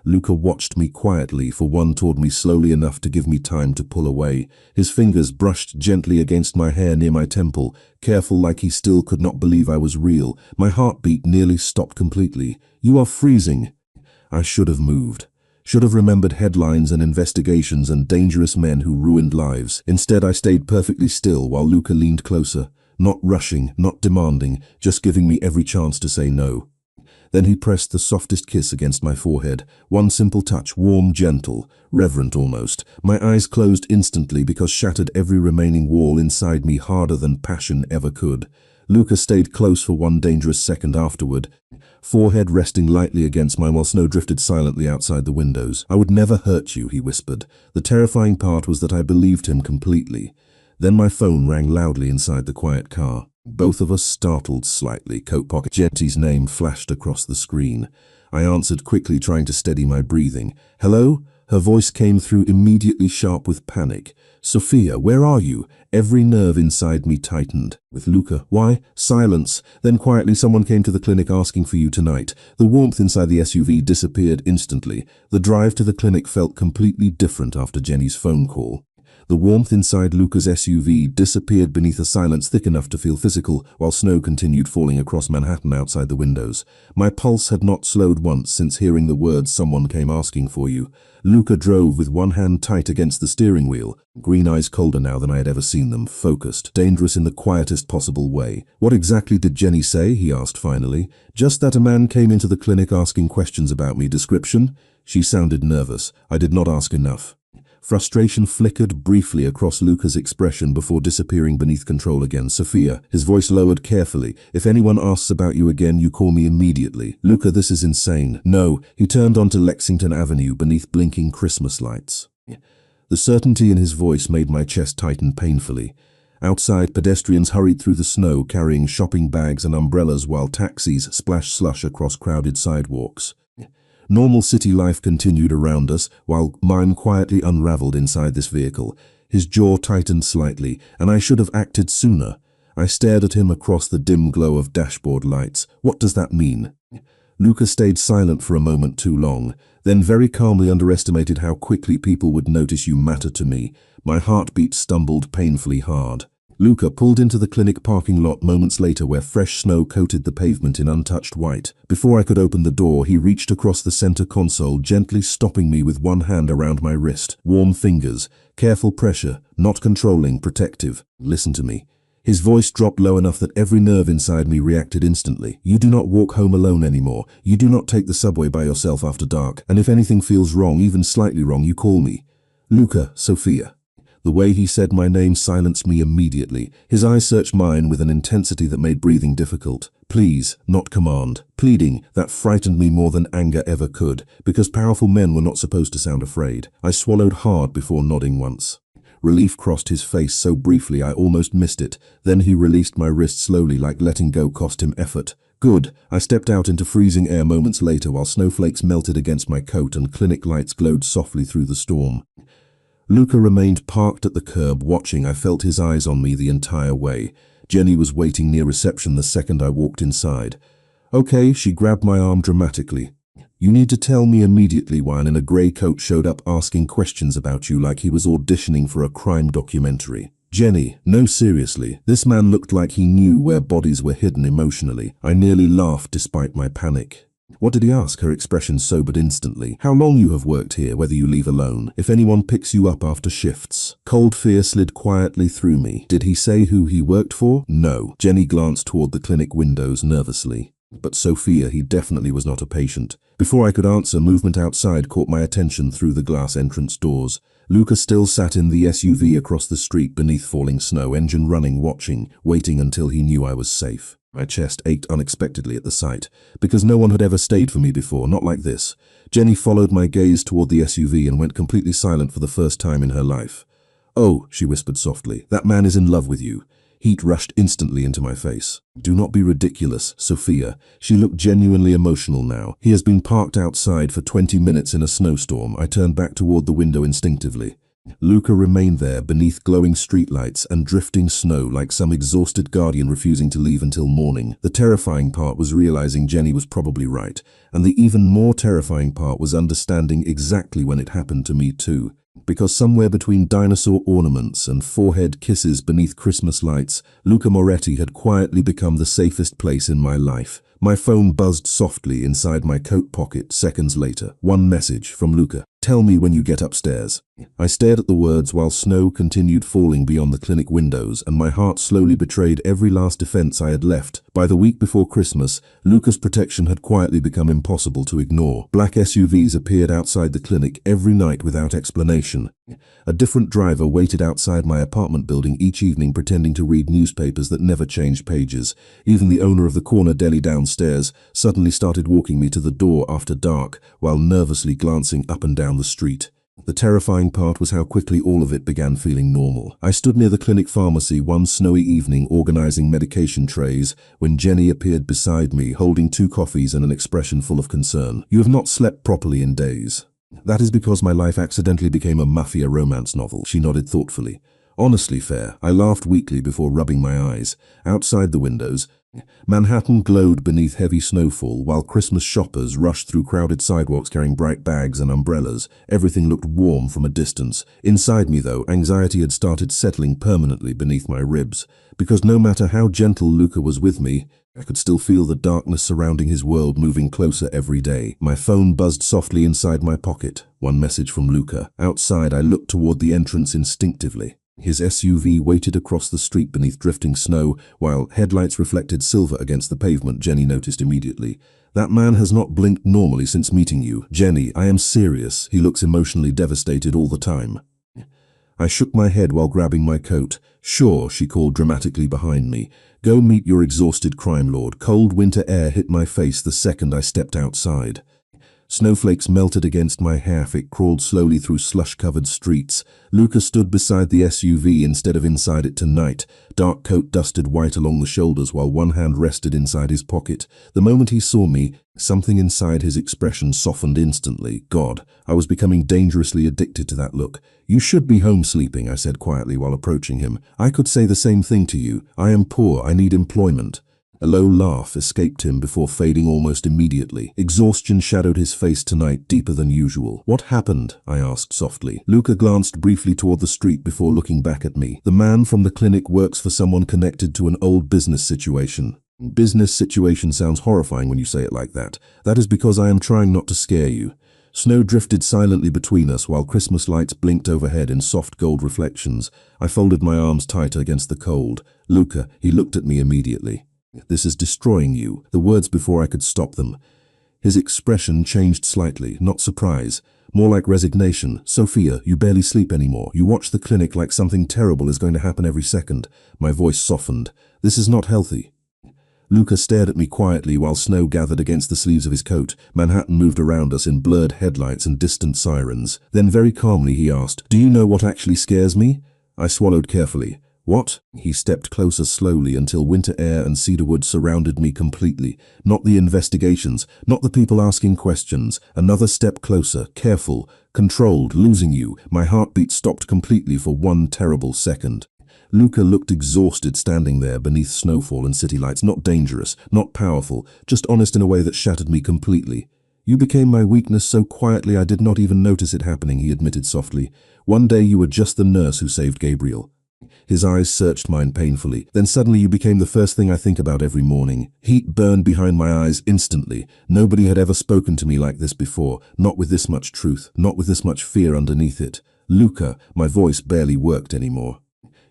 Luca watched me quietly for one toward me slowly enough to give me time to pull away. His fingers brushed gently against my hair near my temple, careful like he still could not believe I was real. My heartbeat nearly stopped completely. "You are freezing." I should have moved. Should have remembered headlines and investigations and dangerous men who ruined lives. Instead, I stayed perfectly still while Luca leaned closer, not rushing, not demanding, just giving me every chance to say no. Then he pressed the softest kiss against my forehead, one simple touch, warm, gentle, reverent almost. My eyes closed instantly because shattered every remaining wall inside me harder than passion ever could. Luca stayed close for one dangerous second afterward, forehead resting lightly against mine while snow drifted silently outside the windows. "I would never hurt you," he whispered. The terrifying part was that I believed him completely. Then my phone rang loudly inside the quiet car. Both of us startled slightly. Coat pocket. Jetty's name flashed across the screen. I answered quickly, trying to steady my breathing. "Hello?" Her voice came through immediately sharp with panic. "Sophia, where are you?" Every nerve inside me tightened. "With Luca." "Why?" Silence. Then quietly, "Someone came to the clinic asking for you tonight." The warmth inside the SUV disappeared instantly. The drive to the clinic felt completely different after Jenny's phone call. The warmth inside Luca's SUV disappeared beneath a silence thick enough to feel physical, while snow continued falling across Manhattan outside the windows. My pulse had not slowed once since hearing the words, "Someone came asking for you." Luca drove with one hand tight against the steering wheel, green eyes colder now than I had ever seen them, focused, dangerous in the quietest possible way. "What exactly did Jenny say?" he asked finally. "Just that a man came into the clinic asking questions about me. Description?" She sounded nervous. I did not ask enough. Frustration flickered briefly across Luca's expression before disappearing beneath control again. "Sophia," his voice lowered carefully, "if anyone asks about you again, you call me immediately." "Luca, this is insane." "No." He turned onto Lexington Avenue beneath blinking Christmas lights. The certainty in his voice made my chest tighten painfully. Outside, pedestrians hurried through the snow, carrying shopping bags and umbrellas while taxis splashed slush across crowded sidewalks. Normal city life continued around us, while mine quietly unraveled inside this vehicle. His jaw tightened slightly, and I should have acted sooner. I stared at him across the dim glow of dashboard lights. What does that mean? Luca stayed silent for a moment too long, then very calmly underestimated how quickly people would notice you matter to me. My heartbeat stumbled painfully hard. Luca pulled into the clinic parking lot moments later where fresh snow coated the pavement in untouched white. Before I could open the door, he reached across the center console, gently stopping me with one hand around my wrist. Warm fingers, careful pressure, not controlling, protective. Listen to me. His voice dropped low enough that every nerve inside me reacted instantly. You do not walk home alone anymore. You do not take the subway by yourself after dark. And if anything feels wrong, even slightly wrong, you call me. Luca, Sophia. The way he said my name silenced me immediately. His eyes searched mine with an intensity that made breathing difficult. Please, not command. Pleading, that frightened me more than anger ever could, because powerful men were not supposed to sound afraid. I swallowed hard before nodding once. Relief crossed his face so briefly I almost missed it. Then he released my wrist slowly, like letting go cost him effort. Good. I stepped out into freezing air moments later while snowflakes melted against my coat and clinic lights glowed softly through the storm. Luca remained parked at the curb, watching. I felt his eyes on me the entire way. Jenny was waiting near reception the second I walked inside. Okay, she grabbed my arm dramatically. You need to tell me immediately why. In a grey coat showed up asking questions about you like he was auditioning for a crime documentary. Jenny, no, seriously, this man looked like he knew where bodies were hidden emotionally. I nearly laughed despite my panic. What did he ask? Her expression sobered instantly. How long you have worked here, whether you leave alone, if anyone picks you up after shifts. Cold fear slid quietly through me. Did he say who he worked for? No. Jenny glanced toward the clinic windows nervously. But Sophia, he definitely was not a patient. Before I could answer, movement outside caught my attention through the glass entrance doors. Luca still sat in the SUV across the street beneath falling snow, engine running, watching, waiting until he knew I was safe. My chest ached unexpectedly at the sight, because no one had ever stayed for me before, not like this. Jenny followed my gaze toward the SUV and went completely silent for the first time in her life. Oh, she whispered softly, that man is in love with you. Heat rushed instantly into my face. Do not be ridiculous, Sophia. She looked genuinely emotional now. He has been parked outside for 20 minutes in a snowstorm. I turned back toward the window instinctively. Luca remained there beneath glowing streetlights and drifting snow like some exhausted guardian refusing to leave until morning. The terrifying part was realizing Jenny was probably right, and the even more terrifying part was understanding exactly when it happened to me too. Because somewhere between dinosaur ornaments and forehead kisses beneath Christmas lights, Luca Moretti had quietly become the safest place in my life. My phone buzzed softly inside my coat pocket seconds later. One message from Luca. Tell me when you get upstairs. I stared at the words while snow continued falling beyond the clinic windows, and my heart slowly betrayed every last defense I had left. By the week before Christmas, Luca's protection had quietly become impossible to ignore. Black SUVs appeared outside the clinic every night without explanation. A different driver waited outside my apartment building each evening pretending to read newspapers that never changed pages. Even the owner of the corner deli downstairs suddenly started walking me to the door after dark while nervously glancing up and down the street. The terrifying part was how quickly all of it began feeling normal. I stood near the clinic pharmacy one snowy evening organizing medication trays when Jenny appeared beside me holding 2 coffees and an expression full of concern. You have not slept properly in days. That is because my life accidentally became a Mafia romance novel, she nodded thoughtfully. Honestly fair. I laughed weakly before rubbing my eyes. Outside the windows, Manhattan glowed beneath heavy snowfall while Christmas shoppers rushed through crowded sidewalks carrying bright bags and umbrellas. Everything looked warm from a distance. Inside me, though, anxiety had started settling permanently beneath my ribs, because no matter how gentle Luca was with me, I could still feel the darkness surrounding his world moving closer every day. My phone buzzed softly inside my pocket. One message from Luca. Outside, I looked toward the entrance instinctively. His SUV waited across the street beneath drifting snow, while headlights reflected silver against the pavement. Jenny noticed immediately. That man has not blinked normally since meeting you. Jenny, I am serious. He looks emotionally devastated all the time. I shook my head while grabbing my coat. Sure, she called dramatically behind me. Go meet your exhausted crime lord. Cold winter air hit my face the second I stepped outside. Snowflakes melted against my half. It crawled slowly through slush-covered streets. Luca stood beside the SUV instead of inside it tonight, dark coat dusted white along the shoulders while one hand rested inside his pocket. The moment he saw me, something inside his expression softened instantly. God, I was becoming dangerously addicted to that look. "You should be home sleeping," I said quietly while approaching him. "I could say the same thing to you. I am poor. I need employment." A low laugh escaped him before fading almost immediately. Exhaustion shadowed his face tonight, deeper than usual. "What happened?" I asked softly. Luca glanced briefly toward the street before looking back at me. "The man from the clinic works for someone connected to an old business situation." Business situation sounds horrifying when you say it like that. "That is because I am trying not to scare you." Snow drifted silently between us while Christmas lights blinked overhead in soft gold reflections. I folded my arms tighter against the cold. "Luca," he looked at me immediately. "This is destroying you." The words before I could stop them. His expression changed slightly, not surprise, more like resignation. "Sophia, you barely sleep anymore. You watch the clinic like something terrible is going to happen every second." My voice softened. "This is not healthy." Luca stared at me quietly while snow gathered against the sleeves of his coat. Manhattan moved around us in blurred headlights and distant sirens. Then very calmly he asked, "Do you know what actually scares me?" I swallowed carefully. "What?" He stepped closer slowly until winter air and cedarwood surrounded me completely. Not the investigations, not the people asking questions. Another step closer, careful, controlled, losing you. My heartbeat stopped completely for one terrible second. Luca looked exhausted standing there beneath snowfall and city lights, not dangerous, not powerful, just honest in a way that shattered me completely. "You became my weakness so quietly I did not even notice it happening," he admitted softly. "One day you were just the nurse who saved Gabriel." His eyes searched mine painfully. "Then suddenly you became the first thing I think about every morning." Heat burned behind my eyes instantly. Nobody had ever spoken to me like this before, not with this much truth, not with this much fear underneath it. "Luca," my voice barely worked anymore.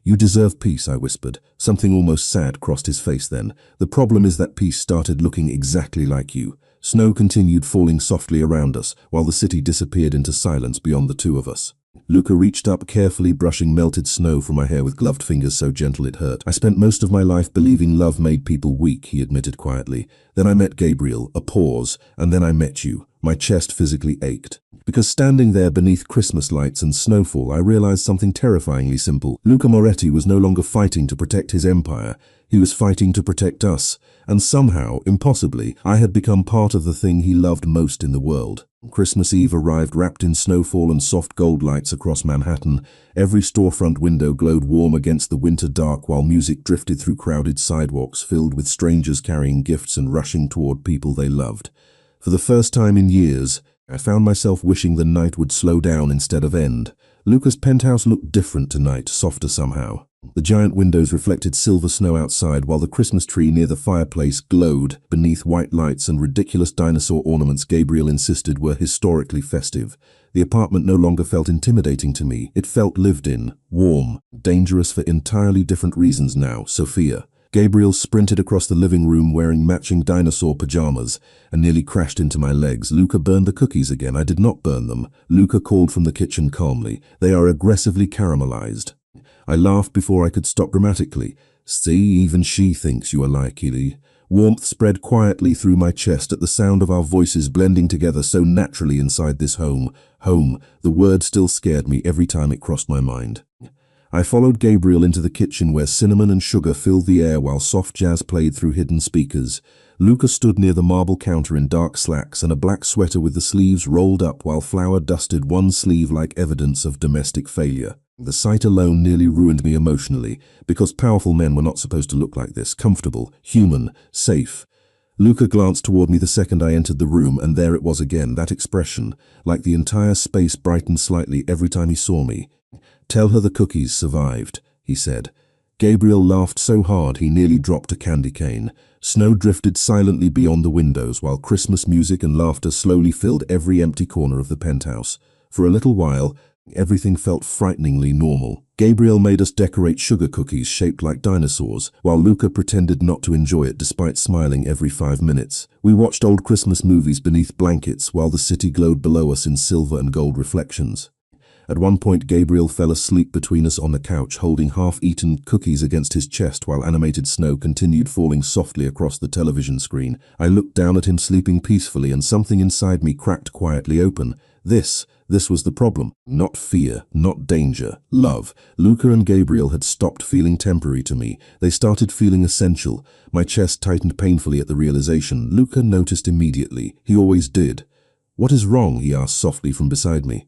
"You deserve peace," I whispered. Something almost sad crossed his face then. "The problem is that peace started looking exactly like you." Snow continued falling softly around us, while the city disappeared into silence beyond the two of us. Luca reached up, carefully brushing melted snow from my hair with gloved fingers so gentle it hurt. "I spent most of my life believing love made people weak," he admitted quietly. "Then I met Gabriel," a pause, "and then I met you." My chest physically ached. Because standing there beneath Christmas lights and snowfall, I realized something terrifyingly simple. Luca Moretti was no longer fighting to protect his empire. He was fighting to protect us. And somehow, impossibly, I had become part of the thing he loved most in the world. Christmas Eve arrived wrapped in snowfall and soft gold lights across Manhattan. Every storefront window glowed warm against the winter dark while music drifted through crowded sidewalks filled with strangers carrying gifts and rushing toward people they loved. For the first time in years, I found myself wishing the night would slow down instead of end. Luca's penthouse looked different tonight, softer somehow. The giant windows reflected silver snow outside while the Christmas tree near the fireplace glowed beneath white lights and ridiculous dinosaur ornaments Gabriel insisted were historically festive. The apartment no longer felt intimidating to me. It felt lived in, warm, dangerous for entirely different reasons now. "Sophia." Gabriel sprinted across the living room wearing matching dinosaur pajamas and nearly crashed into my legs. "Luca burned the cookies again." "I did not burn them." Luca called from the kitchen calmly. "They are aggressively caramelized." I laughed before I could stop dramatically. "See, even she thinks you are like Ely." Warmth spread quietly through my chest at the sound of our voices blending together so naturally inside this home. Home, the word still scared me every time it crossed my mind. I followed Gabriel into the kitchen where cinnamon and sugar filled the air while soft jazz played through hidden speakers. Luca stood near the marble counter in dark slacks and a black sweater with the sleeves rolled up while flour dusted one sleeve like evidence of domestic failure. The sight alone nearly ruined me emotionally, because powerful men were not supposed to look like this, comfortable, human, safe. Luca glanced toward me the second I entered the room, and there it was again, that expression, like the entire space brightened slightly every time he saw me. "Tell her the cookies survived," he said. Gabriel laughed so hard he nearly dropped a candy cane. Snow drifted silently beyond the windows while Christmas music and laughter slowly filled every empty corner of the penthouse. For a little while, everything felt frighteningly normal. Gabriel made us decorate sugar cookies shaped like dinosaurs, while Luca pretended not to enjoy it despite smiling every 5 minutes. We watched old Christmas movies beneath blankets while the city glowed below us in silver and gold reflections. At one point, Gabriel fell asleep between us on the couch, holding half-eaten cookies against his chest while animated snow continued falling softly across the television screen. I looked down at him sleeping peacefully, and something inside me cracked quietly open. This was the problem. Not fear, not danger, love. Luca and Gabriel had stopped feeling temporary to me. They started feeling essential. My chest tightened painfully at the realization. Luca noticed immediately. He always did. "What is wrong?" he asked softly from beside me.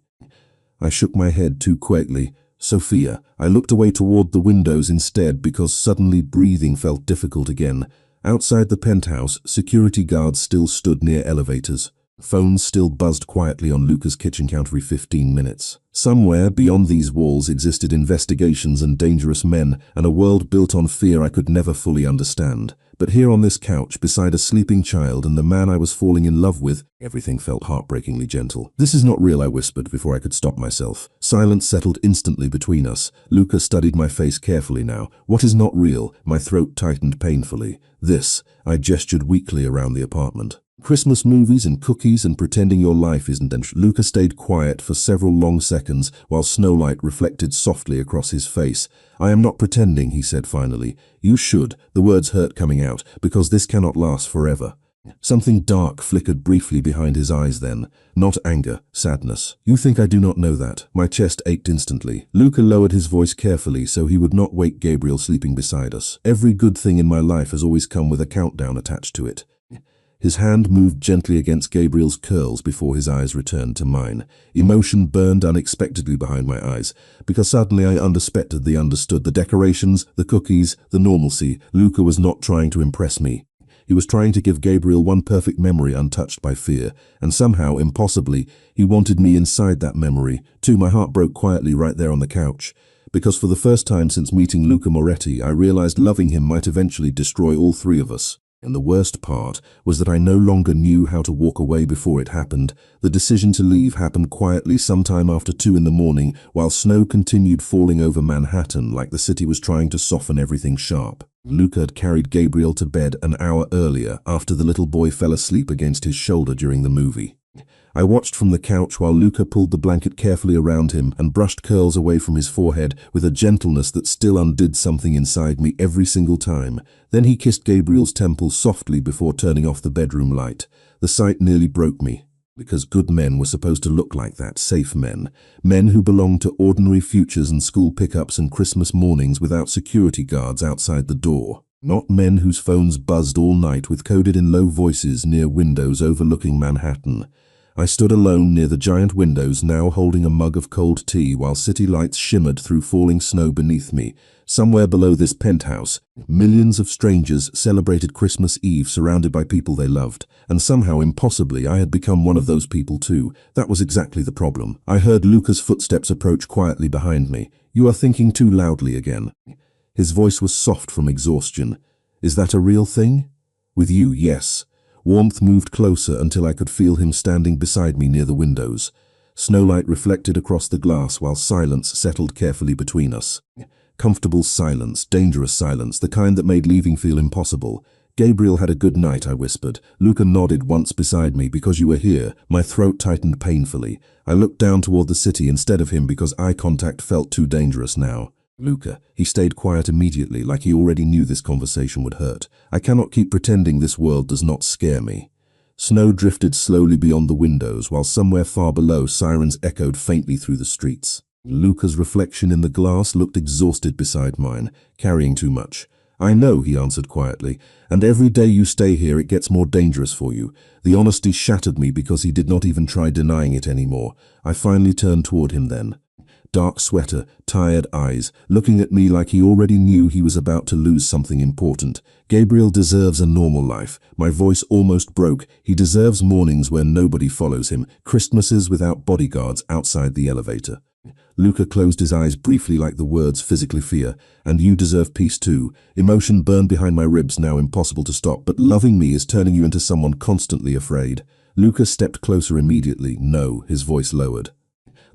I shook my head too quickly. "Sophia." I looked away toward the windows instead because suddenly breathing felt difficult again. Outside the penthouse, security guards still stood near elevators. Phones still buzzed quietly on Luca's kitchen counter every 15 minutes. Somewhere beyond these walls existed investigations and dangerous men, and a world built on fear I could never fully understand. But here on this couch, beside a sleeping child and the man I was falling in love with, everything felt heartbreakingly gentle. "This is not real," I whispered before I could stop myself. Silence settled instantly between us. Luca studied my face carefully now. "What is not real?" My throat tightened painfully. "This." I gestured weakly around the apartment. "Christmas movies and cookies and pretending your life isn't." Luca stayed quiet for several long seconds while snowlight reflected softly across his face. "I am not pretending," he said finally. "You should." The words hurt coming out, "because this cannot last forever." Something dark flickered briefly behind his eyes then. Not anger, sadness. "You think I do not know that?" My chest ached instantly. Luca lowered his voice carefully so he would not wake Gabriel sleeping beside us. "Every good thing in my life has always come with a countdown attached to it." His hand moved gently against Gabriel's curls before his eyes returned to mine. Emotion burned unexpectedly behind my eyes, because suddenly I understood the decorations, the cookies, the normalcy. Luca was not trying to impress me. He was trying to give Gabriel one perfect memory untouched by fear, and somehow, impossibly, he wanted me inside that memory. Too, my heart broke quietly right there on the couch. Because for the first time since meeting Luca Moretti, I realized loving him might eventually destroy all three of us. And the worst part was that I no longer knew how to walk away before it happened. The decision to leave happened quietly sometime after 2 in the morning, while snow continued falling over Manhattan like the city was trying to soften everything sharp. Luca had carried Gabriel to bed an hour earlier after the little boy fell asleep against his shoulder during the movie. I watched from the couch while Luca pulled the blanket carefully around him and brushed curls away from his forehead with a gentleness that still undid something inside me every single time. Then he kissed Gabriel's temples softly before turning off the bedroom light. The sight nearly broke me, because good men were supposed to look like that, safe men. Men who belonged to ordinary futures and school pickups and Christmas mornings without security guards outside the door. Not men whose phones buzzed all night with coded in low voices near windows overlooking Manhattan. I stood alone near the giant windows, now holding a mug of cold tea while city lights shimmered through falling snow beneath me. Somewhere below this penthouse, millions of strangers celebrated Christmas Eve surrounded by people they loved. And somehow, impossibly, I had become one of those people too. That was exactly the problem. I heard Luca's footsteps approach quietly behind me. "You are thinking too loudly again." His voice was soft from exhaustion. "Is that a real thing?" "With you, yes." Warmth moved closer until I could feel him standing beside me near the windows. Snowlight reflected across the glass while silence settled carefully between us. Comfortable silence, dangerous silence, the kind that made leaving feel impossible. "Gabriel had a good night," I whispered. Luca nodded once beside me. "Because you were here." My throat tightened painfully. I looked down toward the city instead of him because eye contact felt too dangerous now. "Luca." He stayed quiet immediately, like he already knew this conversation would hurt. "I cannot keep pretending this world does not scare me." Snow drifted slowly beyond the windows, while somewhere far below sirens echoed faintly through the streets. Luca's reflection in the glass looked exhausted beside mine, carrying too much. "I know," he answered quietly, "and every day you stay here it gets more dangerous for you." The honesty shattered me because he did not even try denying it anymore. I finally turned toward him then. Dark sweater, tired eyes, looking at me like he already knew he was about to lose something important. "Gabriel deserves a normal life." My voice almost broke. "He deserves mornings where nobody follows him, Christmases without bodyguards outside the elevator." Luca closed his eyes briefly like the words physically fear. "And you deserve peace too." Emotion burned behind my ribs, now impossible to stop. "But loving me is turning you into someone constantly afraid." Luca stepped closer immediately. "No," his voice lowered.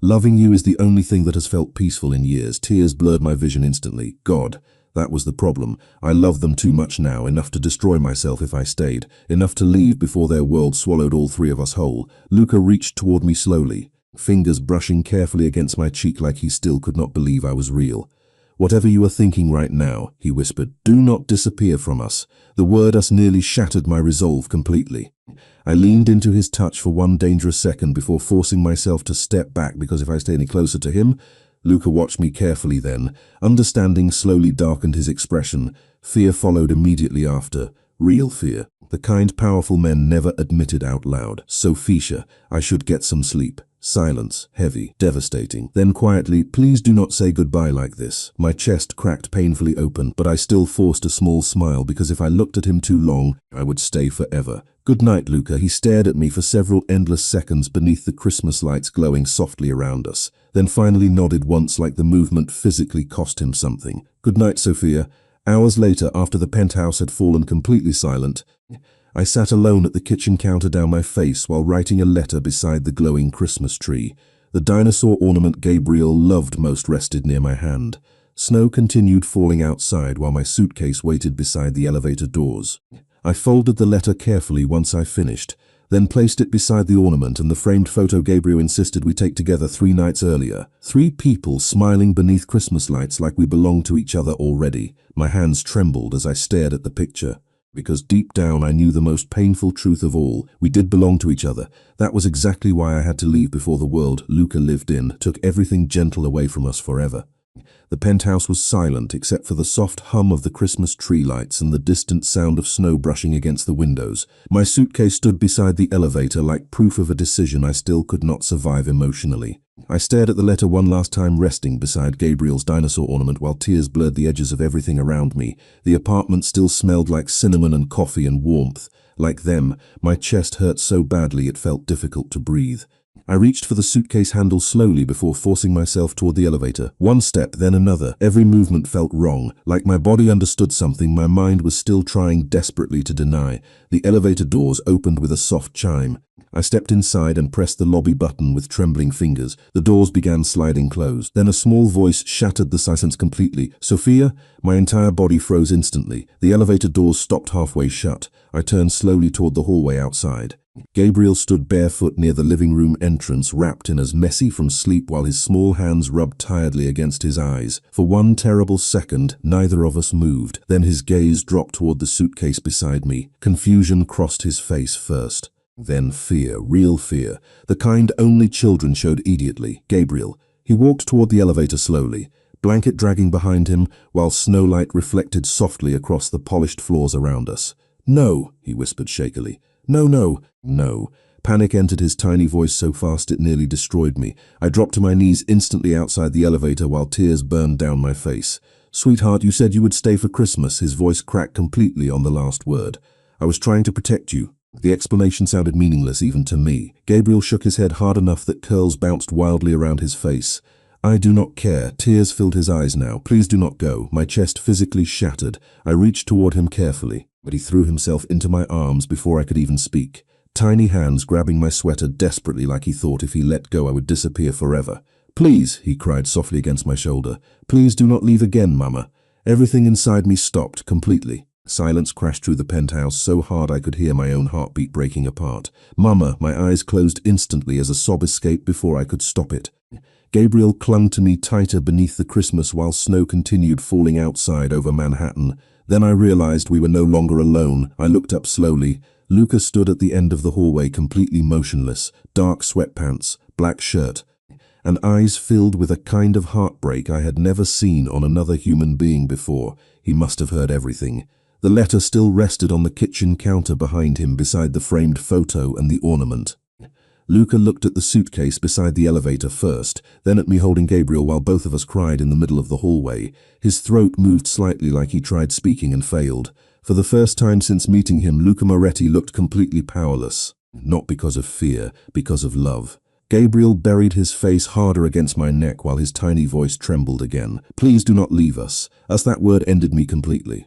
"Loving you is the only thing that has felt peaceful in years." Tears blurred my vision instantly. God, that was the problem. I loved them too much now, enough to destroy myself if I stayed, enough to leave before their world swallowed all three of us whole. Luca reached toward me slowly. fingers brushing carefully against my cheek like he still could not believe I was real. "Whatever you are thinking right now," he whispered, "do not disappear from us." The word "us" nearly shattered my resolve completely. I leaned into his touch for one dangerous second before forcing myself to step back, because if I stayed any closer to him... Luca watched me carefully then. Understanding slowly darkened his expression. Fear followed immediately after. Real fear. The kind powerful men never admitted out loud. "Sophisha, I should get some sleep." Silence, heavy, devastating. Then quietly, "Please do not say goodbye like this." My chest cracked painfully open, but I still forced a small smile, because if I looked at him too long, I would stay forever. "Good night, Luca." He stared at me for several endless seconds beneath the Christmas lights glowing softly around us, then finally nodded once, like the movement physically cost him something. "Good night, Sophia." Hours later, after the penthouse had fallen completely silent, I sat alone at the kitchen counter, down my face while writing a letter beside the glowing Christmas tree. The dinosaur ornament Gabriel loved most rested near my hand. Snow continued falling outside while my suitcase waited beside the elevator doors. I folded the letter carefully once I finished, then placed it beside the ornament and the framed photo Gabriel insisted we take together 3 nights earlier. 3 people smiling beneath Christmas lights like we belonged to each other already. My hands trembled as I stared at the picture. Because deep down I knew the most painful truth of all. We did belong to each other. That was exactly why I had to leave before the world Luca lived in took everything gentle away from us forever. The penthouse was silent except for the soft hum of the Christmas tree lights and the distant sound of snow brushing against the windows. My suitcase stood beside the elevator like proof of a decision I still could not survive emotionally. I stared at the letter one last time, resting beside Gabriel's dinosaur ornament while tears blurred the edges of everything around me. The apartment still smelled like cinnamon and coffee and warmth. Like them, my chest hurt so badly it felt difficult to breathe. I reached for the suitcase handle slowly before forcing myself toward the elevator. One step, then another. Every movement felt wrong. Like my body understood something my mind was still trying desperately to deny. The elevator doors opened with a soft chime. I stepped inside and pressed the lobby button with trembling fingers. The doors began sliding closed. Then a small voice shattered the silence completely. "Sophia?" My entire body froze instantly. The elevator doors stopped halfway shut. I turned slowly toward the hallway outside. Gabriel stood barefoot near the living room entrance, wrapped in as messy from sleep while his small hands rubbed tiredly against his eyes. For one terrible second, neither of us moved. Then his gaze dropped toward the suitcase beside me. Confusion crossed his face first. Then fear, real fear, the kind only children showed immediately. "Gabriel." He walked toward the elevator slowly, blanket dragging behind him, while snowlight reflected softly across the polished floors around us. "No," he whispered shakily. "No, no, no." Panic entered his tiny voice so fast it nearly destroyed me. I dropped to my knees instantly outside the elevator while tears burned down my face. "Sweetheart, you said you would stay for Christmas." His voice cracked completely on the last word. "I was trying to protect you." The explanation sounded meaningless even to me. Gabriel shook his head hard enough that curls bounced wildly around his face. "I do not care." Tears filled his eyes now. "Please do not go." My chest physically shattered. I reached toward him carefully, but he threw himself into my arms before I could even speak. Tiny hands grabbing my sweater desperately, like he thought if he let go I would disappear forever. "Please," he cried softly against my shoulder. "Please do not leave again, Mama." Everything inside me stopped completely. Silence crashed through the penthouse so hard I could hear my own heartbeat breaking apart. "Mama." My eyes closed instantly as a sob escaped before I could stop it. Gabriel clung to me tighter beneath the Christmas while snow continued falling outside over Manhattan. Then I realized we were no longer alone. I looked up slowly. Luca stood at the end of the hallway, completely motionless, dark sweatpants, black shirt, and eyes filled with a kind of heartbreak I had never seen on another human being before. He must have heard everything. The letter still rested on the kitchen counter behind him beside the framed photo and the ornament. Luca looked at the suitcase beside the elevator first, then at me holding Gabriel while both of us cried in the middle of the hallway. His throat moved slightly like he tried speaking and failed. For the first time since meeting him, Luca Moretti looked completely powerless. Not because of fear, because of love. Gabriel buried his face harder against my neck while his tiny voice trembled again. "Please do not leave us." As that word ended me completely.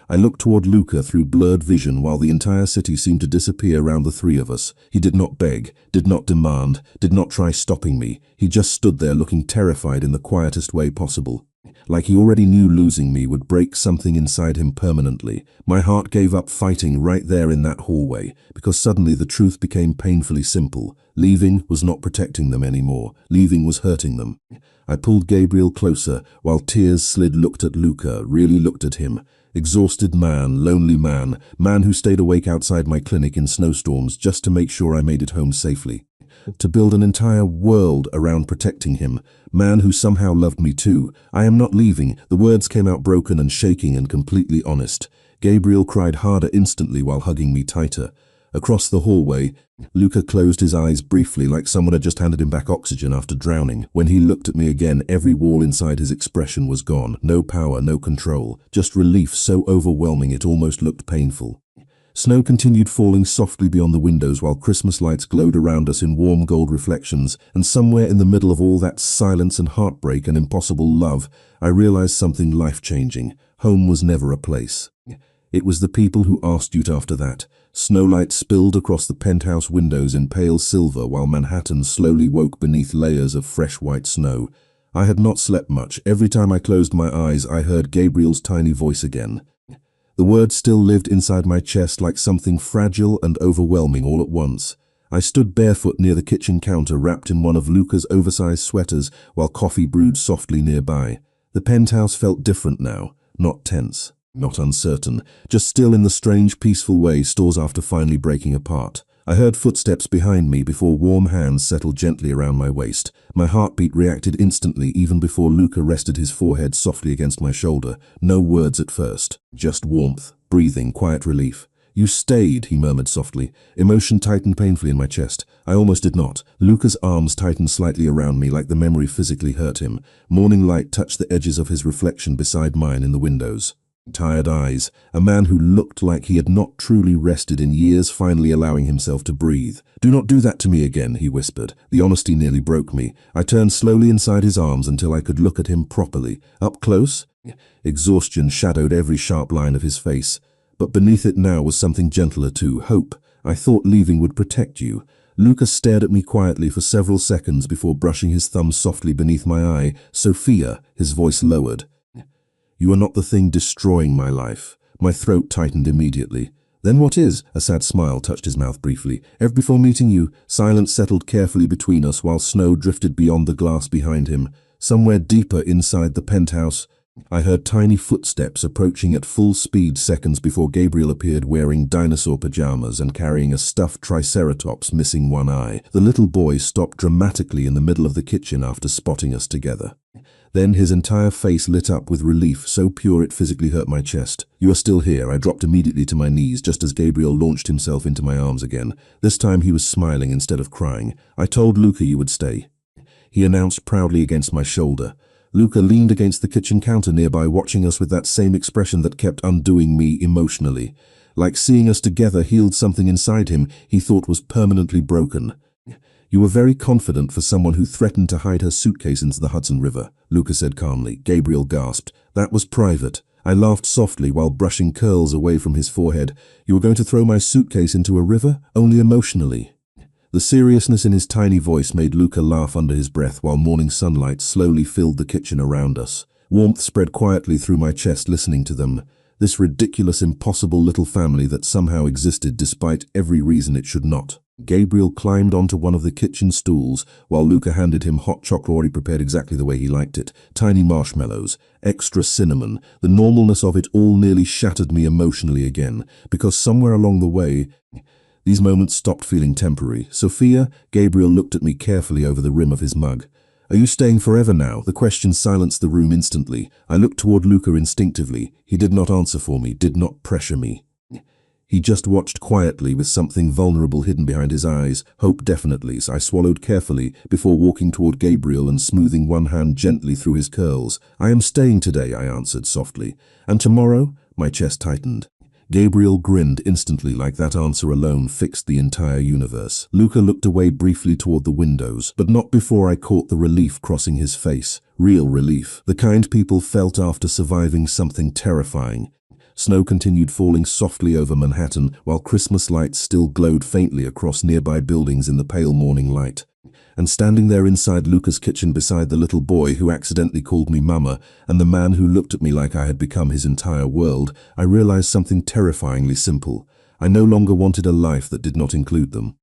I looked toward Luca through blurred vision while the entire city seemed to disappear around the 3 of us. He did not beg, did not demand, did not try stopping me. He just stood there looking terrified in the quietest way possible. Like he already knew losing me would break something inside him permanently. My heart gave up fighting right there in that hallway, because suddenly the truth became painfully simple. Leaving was not protecting them anymore. Leaving was hurting them. I pulled Gabriel closer, while tears slid. Looked at Luca, really looked at him. Exhausted man, lonely man, man who stayed awake outside my clinic in snowstorms just to make sure I made it home safely. To build an entire world around protecting him. Man who somehow loved me too. I am not leaving. The words came out broken and shaking and completely honest. Gabriel cried harder instantly while hugging me tighter. Across the hallway, Luca closed his eyes briefly like someone had just handed him back oxygen after drowning. When he looked at me again, every wall inside his expression was gone. No power, no control. Just relief so overwhelming it almost looked painful. Snow continued falling softly beyond the windows while Christmas lights glowed around us in warm gold reflections, and somewhere in the middle of all that silence and heartbreak and impossible love, I realized something life-changing. Home was never a place. It was the people who asked you to after that. Snowlight spilled across the penthouse windows in pale silver while Manhattan slowly woke beneath layers of fresh white snow. I had not slept much. Every time I closed my eyes, I heard Gabriel's tiny voice again. The words still lived inside my chest like something fragile and overwhelming all at once. I stood barefoot near the kitchen counter, wrapped in one of Luca's oversized sweaters, while coffee brewed softly nearby. The penthouse felt different now, not tense, not uncertain, just still in the strange, peaceful way stores after finally breaking apart. I heard footsteps behind me before warm hands settled gently around my waist. My heartbeat reacted instantly even before Luca rested his forehead softly against my shoulder. No words at first, just warmth, breathing, quiet relief. "You stayed," he murmured softly. Emotion tightened painfully in my chest. I almost did not. Luca's arms tightened slightly around me like the memory physically hurt him. Morning light touched the edges of his reflection beside mine in the windows. Tired eyes, a man who looked like he had not truly rested in years finally allowing himself to breathe. "Do not do that to me again," he whispered. The honesty nearly broke me. I turned slowly inside his arms until I could look at him properly. Up close? Exhaustion shadowed every sharp line of his face. But beneath it now was something gentler too, hope. "I thought leaving would protect you." Luca stared at me quietly for several seconds before brushing his thumb softly beneath my eye. "Sophia," his voice lowered. "You are not the thing destroying my life." My throat tightened immediately. "Then what is?" A sad smile touched his mouth briefly. "Ever before meeting you, silence settled carefully between us while snow drifted beyond the glass behind him. Somewhere deeper inside the penthouse, I heard tiny footsteps approaching at full speed seconds before Gabriel appeared wearing dinosaur pajamas and carrying a stuffed triceratops missing one eye. The little boy stopped dramatically in the middle of the kitchen after spotting us together. Then his entire face lit up with relief so pure it physically hurt my chest. "You are still here." I dropped immediately to my knees just as Gabriel launched himself into my arms again. This time he was smiling instead of crying. "I told Luca you would stay," he announced proudly against my shoulder. Luca leaned against the kitchen counter nearby, watching us with that same expression that kept undoing me emotionally. Like seeing us together healed something inside him he thought was permanently broken. "You were very confident for someone who threatened to hide her suitcase into the Hudson River," Luca said calmly. Gabriel gasped. "That was private." I laughed softly while brushing curls away from his forehead. "You were going to throw my suitcase into a river? Only emotionally." The seriousness in his tiny voice made Luca laugh under his breath while morning sunlight slowly filled the kitchen around us. Warmth spread quietly through my chest listening to them. This ridiculous, impossible little family that somehow existed despite every reason it should not. Gabriel climbed onto one of the kitchen stools while Luca handed him hot chocolate already prepared exactly the way he liked it. Tiny marshmallows, extra cinnamon. The normalness of it all nearly shattered me emotionally again, because somewhere along the way, these moments stopped feeling temporary. "Sophia," Gabriel looked at me carefully over the rim of his mug. "Are you staying forever now?" The question silenced the room instantly. I looked toward Luca instinctively. He did not answer for me, did not pressure me. He just watched quietly with something vulnerable hidden behind his eyes. Hope definitely, so I swallowed carefully before walking toward Gabriel and smoothing one hand gently through his curls. "I am staying today," I answered softly. "And tomorrow?" My chest tightened. Gabriel grinned instantly like that answer alone fixed the entire universe. Luca looked away briefly toward the windows, but not before I caught the relief crossing his face. Real relief. The kind people felt after surviving something terrifying. Snow continued falling softly over Manhattan while Christmas lights still glowed faintly across nearby buildings in the pale morning light. And standing there inside Luca's kitchen beside the little boy who accidentally called me Mama and the man who looked at me like I had become his entire world, I realized something terrifyingly simple. I no longer wanted a life that did not include them.